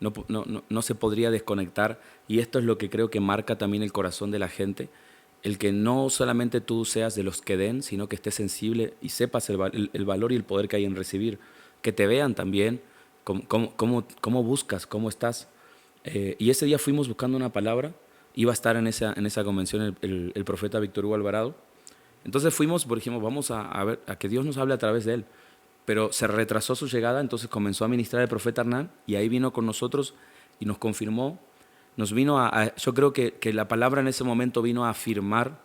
no se podría desconectar, y esto es lo que creo que marca también el corazón de la gente, el que no solamente tú seas de los que den, sino que estés sensible y sepas el valor y el poder que hay en recibir. Que te vean también cómo buscas, cómo estás. Y ese día fuimos buscando una palabra. Iba a estar en esa convención el profeta Víctor Hugo Alvarado, Entonces fuimos, por ejemplo, vamos a ver, a que Dios nos hable a través de él. Pero se retrasó su llegada, entonces comenzó a ministrar el profeta Hernán y ahí vino con nosotros y nos confirmó, nos vino yo creo que la palabra en ese momento vino a afirmar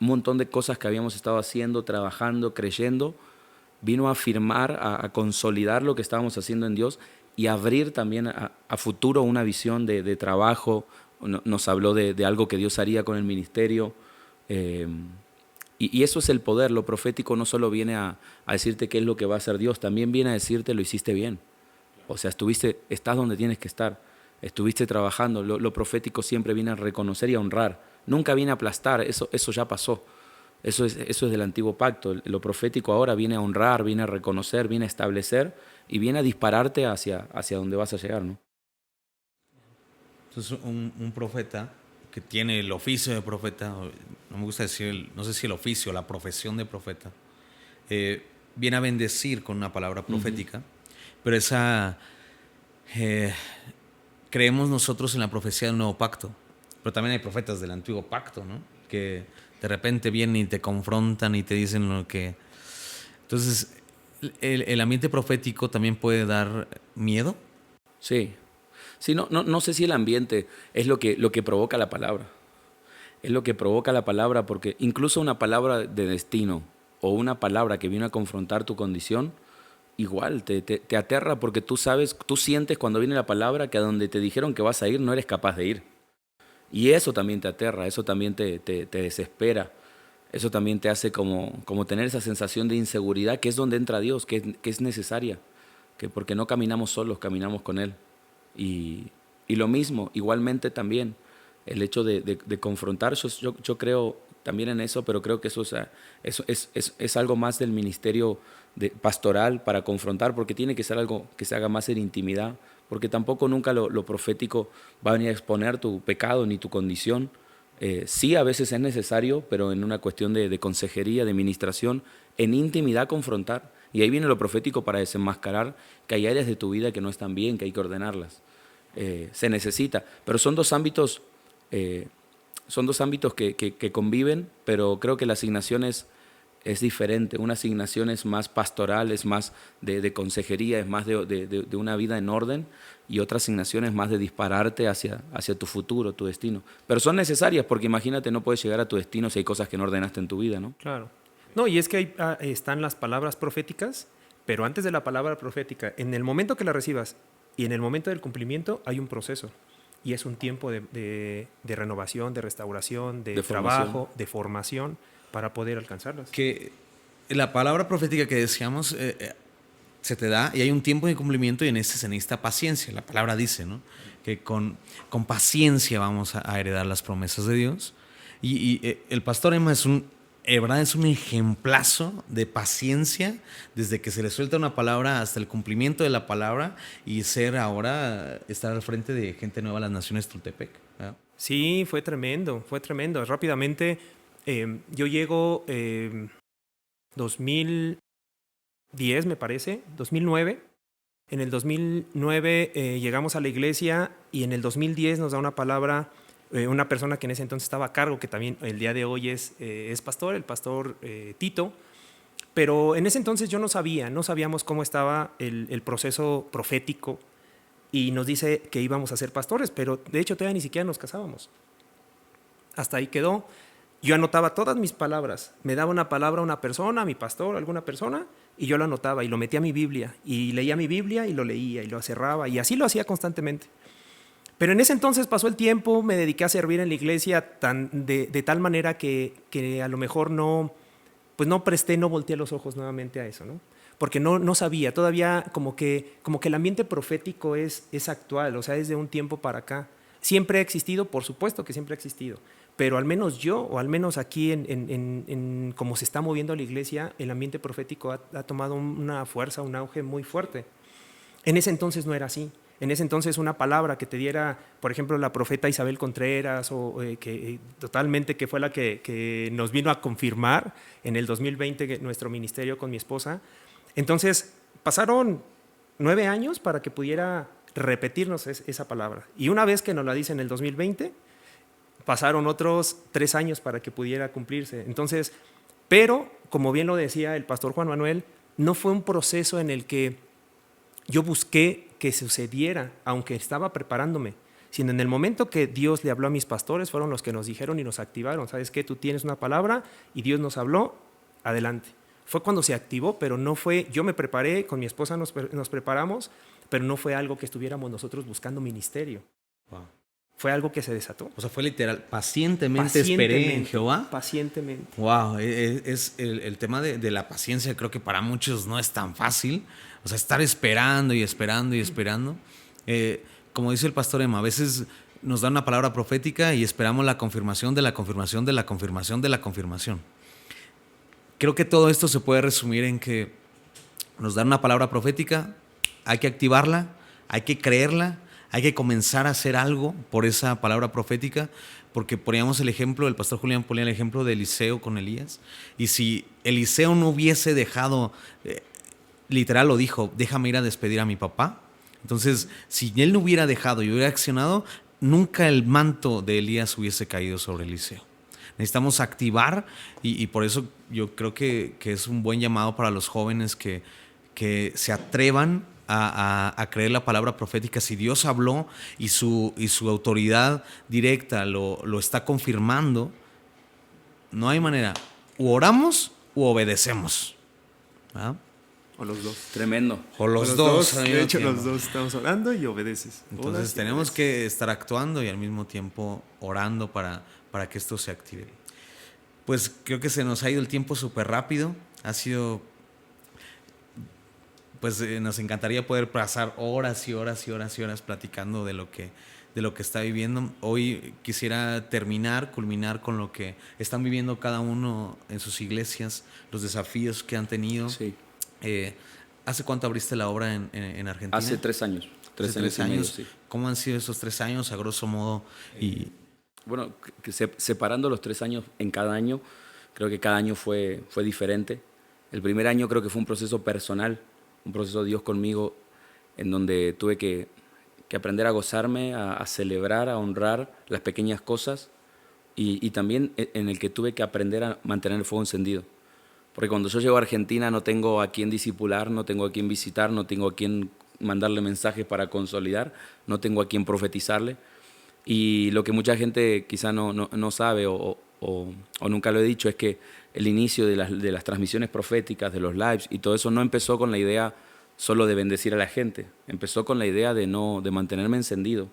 un montón de cosas que habíamos estado haciendo, trabajando, creyendo, vino a afirmar, a consolidar lo que estábamos haciendo en Dios y abrir también a futuro una visión de trabajo. Nos habló de algo que Dios haría con el ministerio. Y eso es el poder. Lo profético no solo viene a decirte qué es lo que va a hacer Dios, también viene a decirte lo hiciste bien. O sea, estás donde tienes que estar, estuviste trabajando. Lo profético siempre viene a reconocer y a honrar. Nunca viene a aplastar, eso ya pasó. Eso es del antiguo pacto. Lo profético ahora viene a honrar, viene a reconocer, viene a establecer y viene a dispararte hacia donde vas a llegar, ¿no? Entonces, un profeta que tiene el oficio de profeta, no me gusta decir, no sé si el oficio, la profesión de profeta, viene a bendecir con una palabra profética, pero creemos nosotros en la profecía del nuevo pacto, pero también hay profetas del antiguo pacto, ¿no? Que de repente vienen y te confrontan y te dicen lo que... Entonces, el ambiente profético también puede dar miedo. Sí. Sí, no sé si el ambiente es lo que provoca la palabra. Es lo que provoca la palabra, porque incluso una palabra de destino o una palabra que viene a confrontar tu condición, igual te aterra porque tú sientes cuando viene la palabra que a donde te dijeron que vas a ir no eres capaz de ir. Y eso también te aterra, eso también te desespera, eso también te hace como tener esa sensación de inseguridad, que es donde entra Dios, que es necesaria, porque no caminamos solos, caminamos con Él. Y lo mismo, igualmente también, el hecho de confrontar, yo creo también en eso, pero creo que eso es algo más del ministerio pastoral para confrontar, porque tiene que ser algo que se haga más en intimidad, porque tampoco nunca lo profético va a venir a exponer tu pecado ni tu condición. Sí, a veces es necesario, pero en una cuestión de consejería, de ministración, en intimidad confrontar. Y ahí viene lo profético para desenmascarar que hay áreas de tu vida que no están bien, que hay que ordenarlas. Se necesita. Pero son dos ámbitos que conviven, pero creo que la asignación es diferente. Una asignación es más pastoral, es más de consejería, es más de una vida en orden, y otra asignación es más de dispararte hacia tu futuro, tu destino. Pero son necesarias porque imagínate, no puedes llegar a tu destino si hay cosas que no ordenaste en tu vida, ¿no? Claro. No, y es que están las palabras proféticas, pero antes de la palabra profética, en el momento que la recibas y en el momento del cumplimiento, hay un proceso. Y es un tiempo de renovación, de restauración, de trabajo, de formación, para poder alcanzarlas. Que la palabra profética que decíamos se te da y hay un tiempo de cumplimiento y en ese se necesita paciencia. La palabra dice, ¿no? Que con paciencia vamos a heredar las promesas de Dios. Y el pastor Emma es un ejemplazo de paciencia desde que se le suelta una palabra hasta el cumplimiento de la palabra y estar al frente de Gente Nueva a las Naciones Tultepec, ¿verdad? Sí, fue tremendo. Rápidamente, yo llego 2010, me parece, 2009. En el 2009 llegamos a la iglesia y en el 2010 nos da una palabra una persona que en ese entonces estaba a cargo, que también el día de hoy es pastor, el pastor Tito. Pero en ese entonces no sabíamos cómo estaba el proceso profético y nos dice que íbamos a ser pastores, pero de hecho todavía ni siquiera nos casábamos. Hasta ahí quedó. Yo anotaba todas mis palabras. Me daba una palabra una persona, mi pastor, alguna persona, y yo lo anotaba y lo metía a mi Biblia. Y leía mi Biblia y lo leía y lo cerraba. Y así lo hacía constantemente. Pero en ese entonces pasó el tiempo, me dediqué a servir en la iglesia de tal manera que a lo mejor no volteé los ojos nuevamente a eso, ¿no? Porque no sabía, todavía como que el ambiente profético es actual, o sea, es de un tiempo para acá. Siempre ha existido, por supuesto que siempre ha existido, pero al menos yo, o al menos aquí en cómo se está moviendo la iglesia, el ambiente profético ha tomado una fuerza, un auge muy fuerte. En ese entonces no era así. En ese entonces una palabra que te diera, por ejemplo, la profeta Isabel Contreras, que fue la que nos vino a confirmar en el 2020 nuestro ministerio con mi esposa. Entonces pasaron 9 años para que pudiera repetirnos esa palabra. Y una vez que nos la dice en el 2020, pasaron otros 3 años para que pudiera cumplirse. Entonces, Pero, como bien lo decía el pastor Juan Manuel, no fue un proceso en el que yo busqué que sucediera, aunque estaba preparándome, sino en el momento que Dios le habló a mis pastores, fueron los que nos dijeron y nos activaron. ¿Sabes qué? Tú tienes una palabra y Dios nos habló, adelante. Fue cuando se activó, pero no fue, yo me preparé, con mi esposa nos preparamos, pero no fue algo que estuviéramos nosotros buscando ministerio. Wow. Fue algo que se desató. O sea, fue literal, pacientemente esperé en Jehová. Pacientemente. Wow, es el tema de la paciencia, creo que para muchos no es tan fácil. O sea, estar esperando y esperando y esperando. Como dice el pastor Emma, a veces nos da una palabra profética y esperamos la confirmación de la confirmación de la confirmación de la confirmación. Creo que todo esto se puede resumir en que nos dan una palabra profética, hay que activarla, hay que creerla, hay que comenzar a hacer algo por esa palabra profética, porque poníamos el ejemplo, el pastor Julián ponía el ejemplo de Eliseo con Elías, y si Eliseo no hubiese dejado, literal lo dijo, déjame ir a despedir a mi papá. Entonces, si él no hubiera dejado y hubiera accionado, nunca el manto de Elías hubiese caído sobre Eliseo. Necesitamos activar y por eso yo creo que es un buen llamado para los jóvenes que se atrevan a creer la palabra profética. Si Dios habló y su autoridad directa lo está confirmando, no hay manera. O oramos o obedecemos. ¿Ah? O los dos. Tremendo. O los dos. De hecho, los dos estamos orando y obedeces. Entonces tenemos que estar actuando y al mismo tiempo orando para que esto se active. Pues creo que se nos ha ido el tiempo súper rápido. Ha sido... Pues nos encantaría poder pasar horas y horas y horas y horas platicando de lo que está viviendo. Hoy quisiera culminar con lo que están viviendo cada uno en sus iglesias, los desafíos que han tenido. Sí. ¿Hace cuánto abriste la obra en Argentina? Hace 3 años. Hace 3 años. Sí. ¿Cómo han sido esos 3 años, a grosso modo? Bueno, separando los 3 años en cada año, creo que cada año fue diferente. El primer año creo que fue un proceso personal, un proceso de Dios conmigo, en donde tuve que aprender a gozarme, a celebrar, a honrar las pequeñas cosas y también en el que tuve que aprender a mantener el fuego encendido. Porque cuando yo llego a Argentina no tengo a quién discipular, no tengo a quién visitar, no tengo a quién mandarle mensajes para consolidar, no tengo a quién profetizarle. Y lo que mucha gente quizá no sabe o nunca lo he dicho es que el inicio de las transmisiones proféticas, de los lives y todo eso no empezó con la idea solo de bendecir a la gente, empezó con la idea de mantenerme encendido.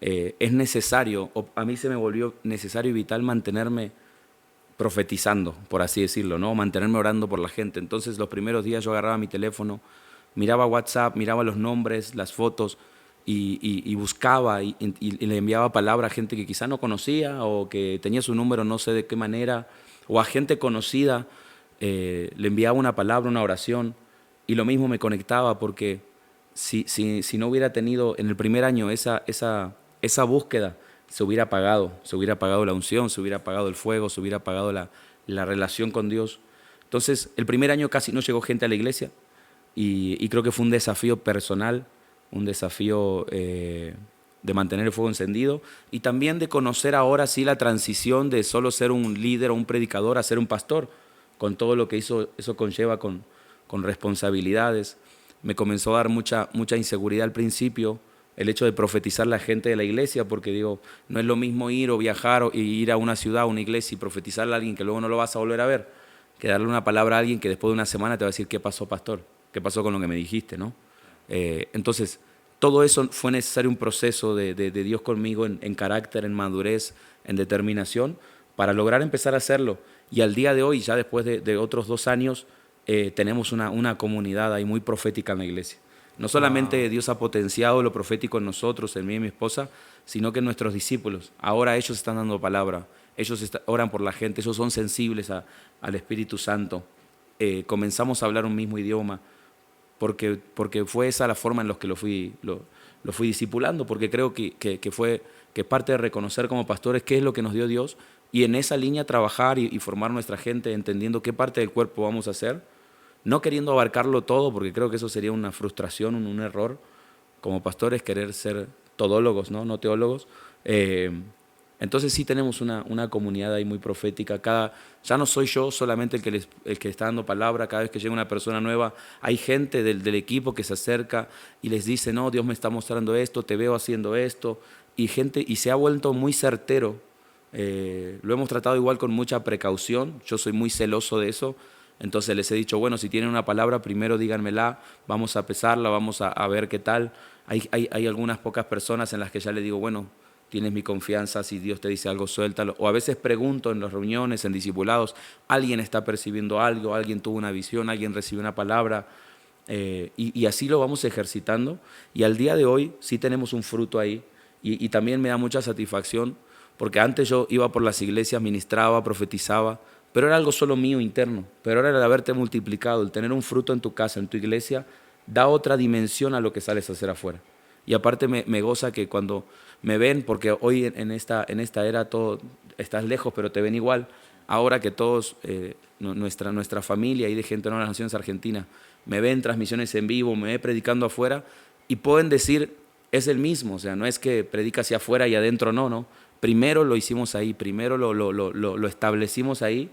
Es necesario, o a mí se me volvió necesario y vital mantenerme profetizando, por así decirlo, ¿no? Mantenerme orando por la gente. Entonces los primeros días yo agarraba mi teléfono, miraba WhatsApp, miraba los nombres, las fotos y buscaba y le enviaba palabra a gente que quizá no conocía o que tenía su número no sé de qué manera, o a gente conocida le enviaba una palabra, una oración, y lo mismo me conectaba porque si no hubiera tenido en el primer año esa búsqueda, se hubiera apagado la unción, se hubiera apagado el fuego, se hubiera apagado la relación con Dios. Entonces, el primer año casi no llegó gente a la iglesia y creo que fue un desafío personal, un desafío de mantener el fuego encendido y también de conocer ahora sí la transición de solo ser un líder o un predicador a ser un pastor, con todo lo que eso conlleva con responsabilidades. Me comenzó a dar mucha inseguridad al principio, el hecho de profetizar a la gente de la iglesia, porque digo, no es lo mismo ir o viajar y ir a una ciudad, a una iglesia y profetizarle a alguien que luego no lo vas a volver a ver, que darle una palabra a alguien que después de una semana te va a decir, ¿qué pasó, pastor? ¿Qué pasó con lo que me dijiste? ¿No? Entonces, todo eso fue necesario un proceso de Dios conmigo en carácter, en madurez, en determinación, para lograr empezar a hacerlo. Y al día de hoy, ya después de otros 2 años, tenemos una comunidad ahí muy profética en la iglesia. No solamente Dios ha potenciado lo profético en nosotros, en mí y mi esposa, sino que en nuestros discípulos. Ahora ellos están dando palabra, ellos oran por la gente, ellos son sensibles al Espíritu Santo. Comenzamos a hablar un mismo idioma, porque fue esa la forma en la que lo fui discipulando, porque creo que parte de reconocer como pastores qué es lo que nos dio Dios y en esa línea trabajar y formar nuestra gente entendiendo qué parte del cuerpo vamos a hacer. No queriendo abarcarlo todo, porque creo que eso sería una frustración, un error como pastores, querer ser todólogos, no teólogos, Entonces sí tenemos una comunidad ahí muy profética. Ya no soy yo solamente el que está dando palabra. Cada vez que llega una persona nueva, hay gente del equipo que se acerca y les dice, no, Dios me está mostrando esto, te veo haciendo esto. Y se ha vuelto muy certero. Lo hemos tratado igual con mucha precaución. Yo soy muy celoso de eso. Entonces les he dicho, bueno, si tienen una palabra, primero díganmela, vamos a pesarla, vamos a ver qué tal. Hay algunas pocas personas en las que ya le digo, bueno, tienes mi confianza, si Dios te dice algo, suéltalo. O a veces pregunto en las reuniones, en discipulados, alguien está percibiendo algo, alguien tuvo una visión, alguien recibió una palabra, y así lo vamos ejercitando. Y al día de hoy sí tenemos un fruto ahí, y también me da mucha satisfacción, porque antes yo iba por las iglesias, ministraba, profetizaba, pero era algo solo mío interno. Pero ahora el haberte multiplicado, el tener un fruto en tu casa, en tu iglesia, da otra dimensión a lo que sales a hacer afuera. Y aparte me goza que cuando me ven, porque hoy en esta era todo, estás lejos pero te ven igual, ahora que todos, nuestra familia y de gente de las Naciones Argentinas, me ven transmisiones en vivo, me ve predicando afuera y pueden decir, es el mismo, o sea, no es que predica hacia afuera y adentro no. Primero lo hicimos ahí, primero lo establecimos ahí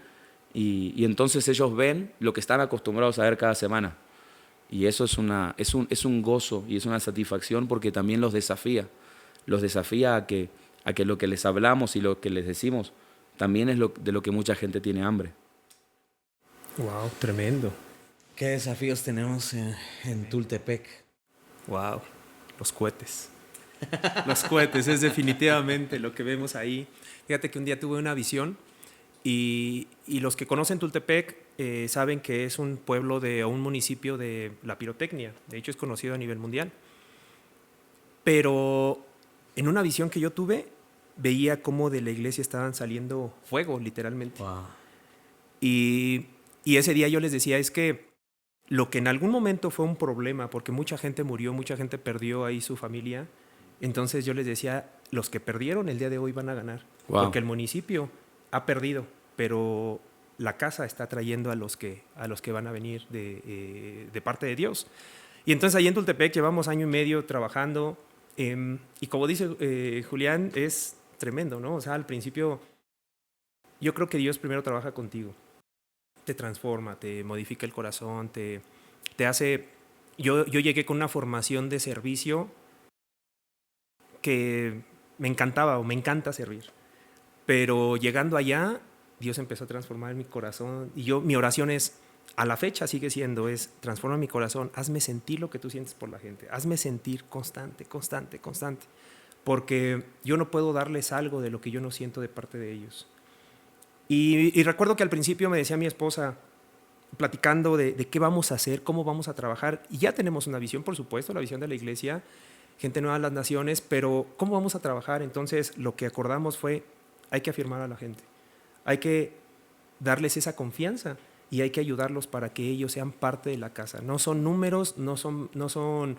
y entonces ellos ven lo que están acostumbrados a ver cada semana. Y eso es un gozo y es una satisfacción porque también los desafía a que lo que les hablamos y lo que les decimos también es de lo que mucha gente tiene hambre. Wow, tremendo. ¿Qué desafíos tenemos en Tultepec? Wow, los cohetes. Los cohetes es definitivamente lo que vemos ahí. Fíjate que un día tuve una visión y los que conocen Tultepec saben que es un pueblo o un municipio de la pirotecnia. De hecho, es conocido a nivel mundial. Pero en una visión que yo tuve, veía cómo de la iglesia estaban saliendo fuego, literalmente. Wow. Y ese día yo les decía, es que lo que en algún momento fue un problema, porque mucha gente murió, mucha gente perdió ahí su familia, entonces yo les decía, los que perdieron el día de hoy van a ganar. Wow. Porque el municipio ha perdido, pero la casa está trayendo a los que van a venir de parte de Dios. Y entonces ahí en Tultepec llevamos 1 año y medio trabajando, y como dice Julián, es tremendo, ¿no? O sea, al principio yo creo que Dios primero trabaja contigo, te transforma, te modifica el corazón, te hace... Yo llegué con una formación de servicio que me encantaba o me encanta servir, pero llegando allá, Dios empezó a transformar mi corazón y mi oración es, a la fecha sigue siendo, transforma mi corazón, hazme sentir lo que tú sientes por la gente, hazme sentir constante, porque yo no puedo darles algo de lo que yo no siento de parte de ellos. Y recuerdo que al principio me decía mi esposa, platicando de qué vamos a hacer, cómo vamos a trabajar, y ya tenemos una visión, por supuesto, la visión de la iglesia, Gente Nueva de las Naciones, pero ¿cómo vamos a trabajar? Entonces lo que acordamos fue, hay que afirmar a la gente, hay que darles esa confianza y hay que ayudarlos para que ellos sean parte de la casa. No son números, no son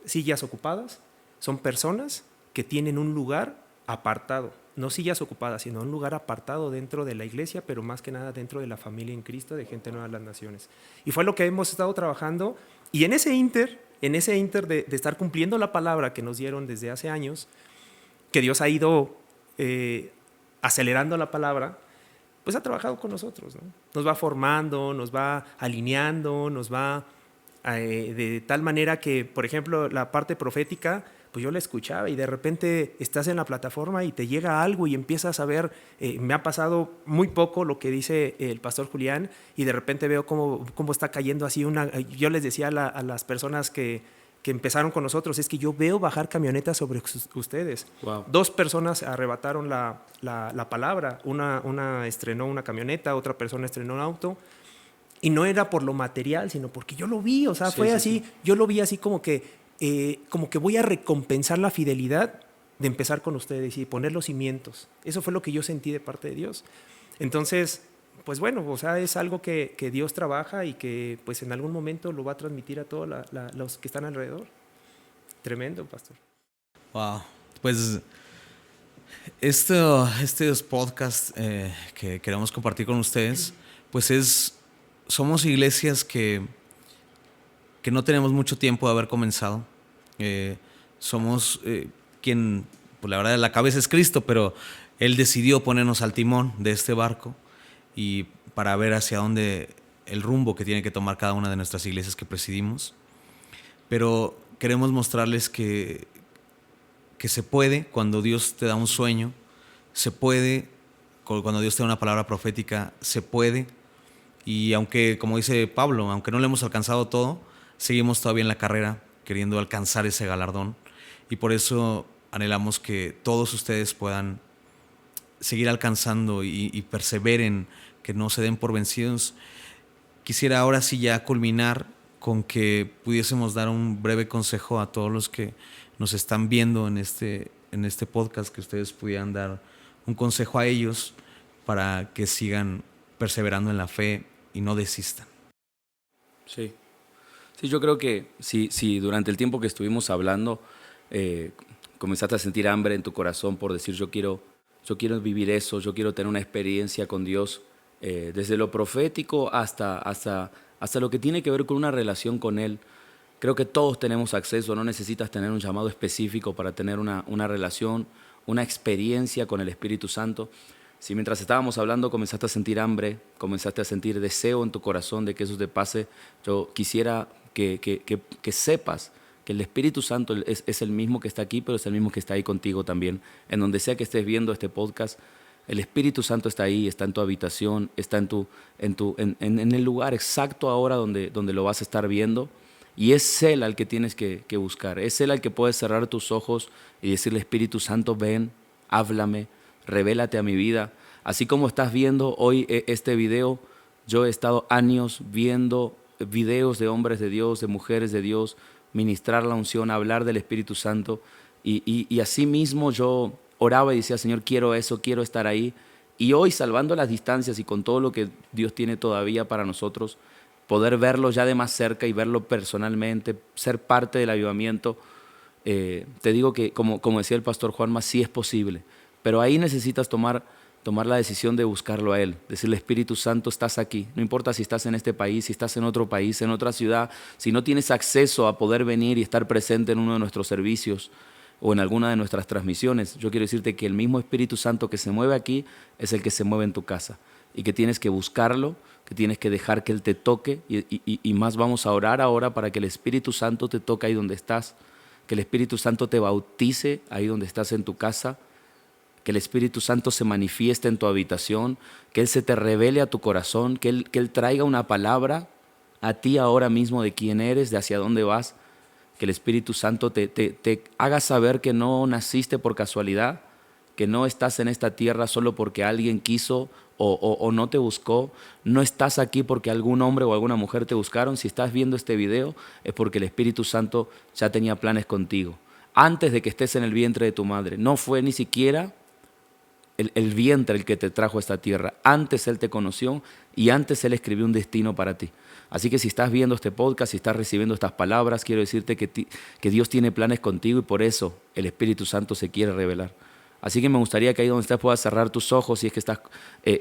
sillas ocupadas, son personas que tienen un lugar apartado, no sillas ocupadas, sino un lugar apartado dentro de la iglesia, pero más que nada dentro de la familia en Cristo de Gente Nueva de las Naciones. Y fue lo que hemos estado trabajando, y en ese inter de estar cumpliendo la palabra que nos dieron desde hace años, que Dios ha ido acelerando la palabra, pues ha trabajado con nosotros, ¿no? Nos va formando, nos va alineando, nos va de tal manera que, por ejemplo, la parte profética, pues yo la escuchaba y de repente estás en la plataforma y te llega algo y empiezas a ver, me ha pasado muy poco lo que dice el pastor Julián y de repente veo cómo está cayendo así yo les decía a las personas que empezaron con nosotros, es que yo veo bajar camionetas sobre ustedes. Wow. 2 personas arrebataron la palabra, una estrenó una camioneta, otra persona estrenó un auto, y no era por lo material, sino porque yo lo vi, o sea, fue así, yo lo vi así como que voy a recompensar la fidelidad de empezar con ustedes y poner los cimientos. Eso fue lo que yo sentí de parte de Dios. Entonces, pues bueno, o sea, es algo que Dios trabaja y que pues en algún momento lo va a transmitir a todos los que están alrededor. Tremendo, pastor. Wow. Pues estos podcasts que queremos compartir con ustedes, pues somos iglesias que no tenemos mucho tiempo de haber comenzado. Somos quien pues la verdad la cabeza es Cristo, pero Él decidió ponernos al timón de este barco y para ver hacia dónde el rumbo que tiene que tomar cada una de nuestras iglesias que presidimos. Pero queremos mostrarles que se puede cuando Dios te da un sueño, se puede cuando Dios te da una palabra profética, se puede. Y aunque, como dice Pablo, aunque no le hemos alcanzado todo, seguimos todavía en la carrera queriendo alcanzar ese galardón. Y por eso anhelamos que todos ustedes puedan seguir alcanzando y perseveren, que no se den por vencidos. Quisiera ahora sí ya culminar con que pudiésemos dar un breve consejo a todos los que nos están viendo en este podcast, que ustedes pudieran dar un consejo a ellos para que sigan perseverando en la fe y no desistan. Sí, yo creo que si durante el tiempo que estuvimos hablando comenzaste a sentir hambre en tu corazón por decir yo quiero vivir eso, yo quiero tener una experiencia con Dios, desde lo profético hasta lo que tiene que ver con una relación con Él. Creo que todos tenemos acceso, no necesitas tener un llamado específico para tener una relación, una experiencia con el Espíritu Santo. Si mientras estábamos hablando comenzaste a sentir hambre, comenzaste a sentir deseo en tu corazón de que eso te pase, yo quisiera que sepas que el Espíritu Santo es el mismo que está aquí, pero es el mismo que está ahí contigo también. En donde sea que estés viendo este podcast, el Espíritu Santo está ahí, está en tu habitación, está en el lugar exacto ahora donde lo vas a estar viendo. Y es Él al que tienes que buscar, es Él al que puedes cerrar tus ojos y decirle, Espíritu Santo, ven, háblame, revélate a mi vida. Así como estás viendo hoy este video, yo he estado años viendo videos de hombres de Dios, de mujeres de Dios, ministrar la unción, hablar del Espíritu Santo. Y así mismo yo oraba y decía, Señor, quiero eso, quiero estar ahí. Y hoy, salvando las distancias y con todo lo que Dios tiene todavía para nosotros, poder verlo ya de más cerca y verlo personalmente, ser parte del avivamiento, te digo que, como decía el pastor Juanma, sí es posible. Pero ahí necesitas tomar la decisión de buscarlo a Él, decirle, Espíritu Santo, estás aquí. No importa si estás en este país, si estás en otro país, en otra ciudad, si no tienes acceso a poder venir y estar presente en uno de nuestros servicios o en alguna de nuestras transmisiones, yo quiero decirte que el mismo Espíritu Santo que se mueve aquí es el que se mueve en tu casa y que tienes que buscarlo, que tienes que dejar que Él te toque y más vamos a orar ahora para que el Espíritu Santo te toque ahí donde estás, que el Espíritu Santo te bautice ahí donde estás en tu casa, que el Espíritu Santo se manifieste en tu habitación, que Él se te revele a tu corazón, que Él traiga una palabra a ti ahora mismo de quién eres, de hacia dónde vas, que el Espíritu Santo te haga saber que no naciste por casualidad, que no estás en esta tierra solo porque alguien quiso o no te buscó, no estás aquí porque algún hombre o alguna mujer te buscaron. Si estás viendo este video es porque el Espíritu Santo ya tenía planes contigo. Antes de que estés en el vientre de tu madre, no fue ni siquiera el vientre el que te trajo a esta tierra. Antes Él te conoció y antes Él escribió un destino para ti. Así que si estás viendo este podcast, si estás recibiendo estas palabras, quiero decirte que Dios tiene planes contigo y por eso el Espíritu Santo se quiere revelar. Así que me gustaría que ahí donde estás puedas cerrar tus ojos, si es que estás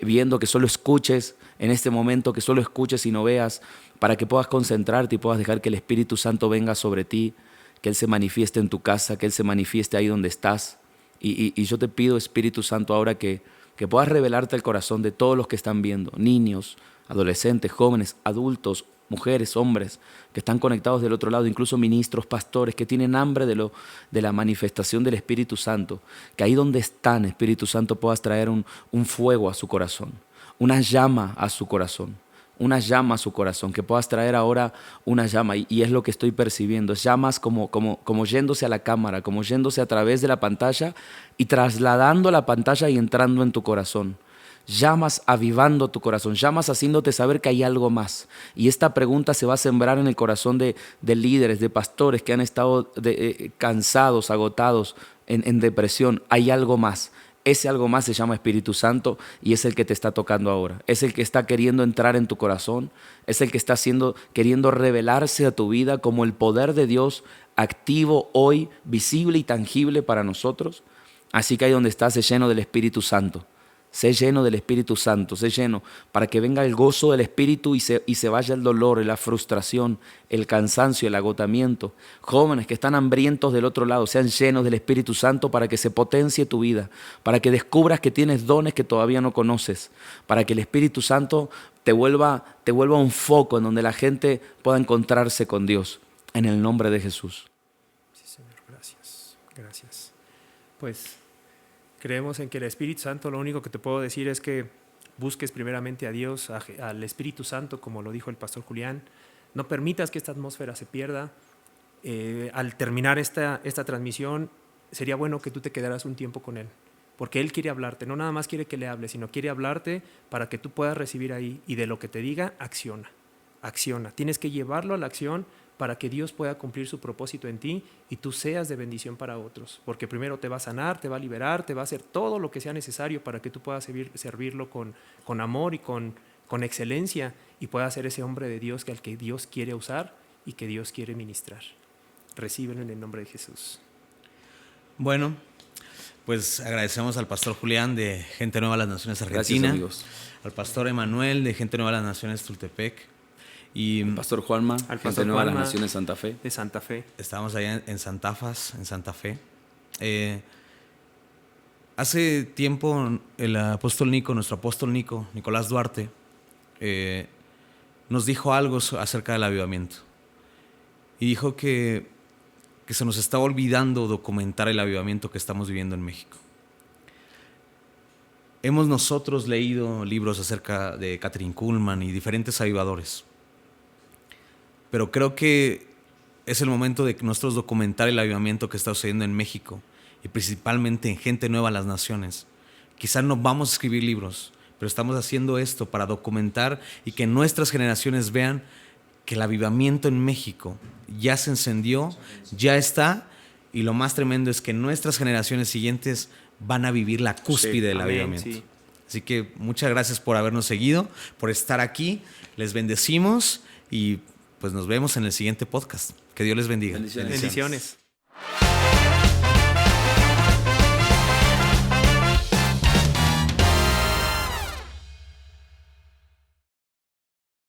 viendo, que solo escuches en este momento, que solo escuches y no veas, para que puedas concentrarte y puedas dejar que el Espíritu Santo venga sobre ti, que Él se manifieste en tu casa, que Él se manifieste ahí donde estás. Y yo te pido, Espíritu Santo, ahora que puedas revelarte el corazón de todos los que están viendo, niños, adolescentes, jóvenes, adultos, mujeres, hombres, que están conectados del otro lado, incluso ministros, pastores, que tienen hambre de la manifestación del Espíritu Santo, que ahí donde están, Espíritu Santo, puedas traer un fuego a su corazón, una llama a su corazón, una llama a su corazón, que puedas traer ahora una llama, y es lo que estoy percibiendo, llamas como yéndose a la cámara, como yéndose a través de la pantalla y trasladando la pantalla y entrando en tu corazón. Llamas avivando tu corazón, llamas haciéndote saber que hay algo más. Y esta pregunta se va a sembrar en el corazón de líderes, de pastores que han estado cansados, agotados, en depresión. Hay algo más. Ese algo más se llama Espíritu Santo y es el que te está tocando ahora. Es el que está queriendo entrar en tu corazón. Es el que está queriendo revelarse a tu vida como el poder de Dios activo hoy, visible y tangible para nosotros. Así que ahí donde estás es lleno del Espíritu Santo. Sé lleno del Espíritu Santo, sé lleno, para que venga el gozo del Espíritu y se vaya el dolor, la frustración, el cansancio, el agotamiento. Jóvenes que están hambrientos del otro lado, sean llenos del Espíritu Santo para que se potencie tu vida, para que descubras que tienes dones que todavía no conoces, para que el Espíritu Santo te vuelva un foco en donde la gente pueda encontrarse con Dios, en el nombre de Jesús. Sí, Señor, gracias. Pues creemos en que el Espíritu Santo, lo único que te puedo decir es que busques primeramente a Dios, al Espíritu Santo, como lo dijo el pastor Julián. No permitas que esta atmósfera se pierda. Al terminar esta transmisión, sería bueno que tú te quedaras un tiempo con Él, porque Él quiere hablarte. No nada más quiere que le hables, sino quiere hablarte para que tú puedas recibir ahí, y de lo que te diga, acciona. Tienes que llevarlo a la acción para que Dios pueda cumplir su propósito en ti y tú seas de bendición para otros. Porque primero te va a sanar, te va a liberar, te va a hacer todo lo que sea necesario para que tú puedas servirlo con amor y con excelencia, y puedas ser ese hombre de Dios al que Dios quiere usar y que Dios quiere ministrar. Recíbelo en el nombre de Jesús. Bueno, pues agradecemos al pastor Julián de Gente Nueva de las Naciones Argentina. Gracias, amigos. Al pastor Emanuel de Gente Nueva de las Naciones Tultepec. Y Al pastor Juanma, Al Gente pastor Nueva de las Juanma, Naciones Santa Fe. de Santa Fe. estábamos allá en Santafas, en Santa Fe. Hace tiempo el apóstol Nico, nuestro apóstol Nico, Nicolás Duarte, nos dijo algo acerca del avivamiento. Y dijo que se nos está olvidando documentar el avivamiento que estamos viviendo en México. Hemos nosotros leído libros acerca de Kathryn Kuhlman y diferentes avivadores, pero creo que es el momento de que nosotros documentar el avivamiento que está sucediendo en México y principalmente en Gente Nueva de las Naciones. Quizás no vamos a escribir libros, pero estamos haciendo esto para documentar y que nuestras generaciones vean que el avivamiento en México ya se encendió, ya está, y lo más tremendo es que nuestras generaciones siguientes van a vivir la cúspide del avivamiento. Sí. Así que muchas gracias por habernos seguido, por estar aquí, les bendecimos y pues nos vemos en el siguiente podcast. Que Dios les bendiga. Bendiciones. Bendiciones.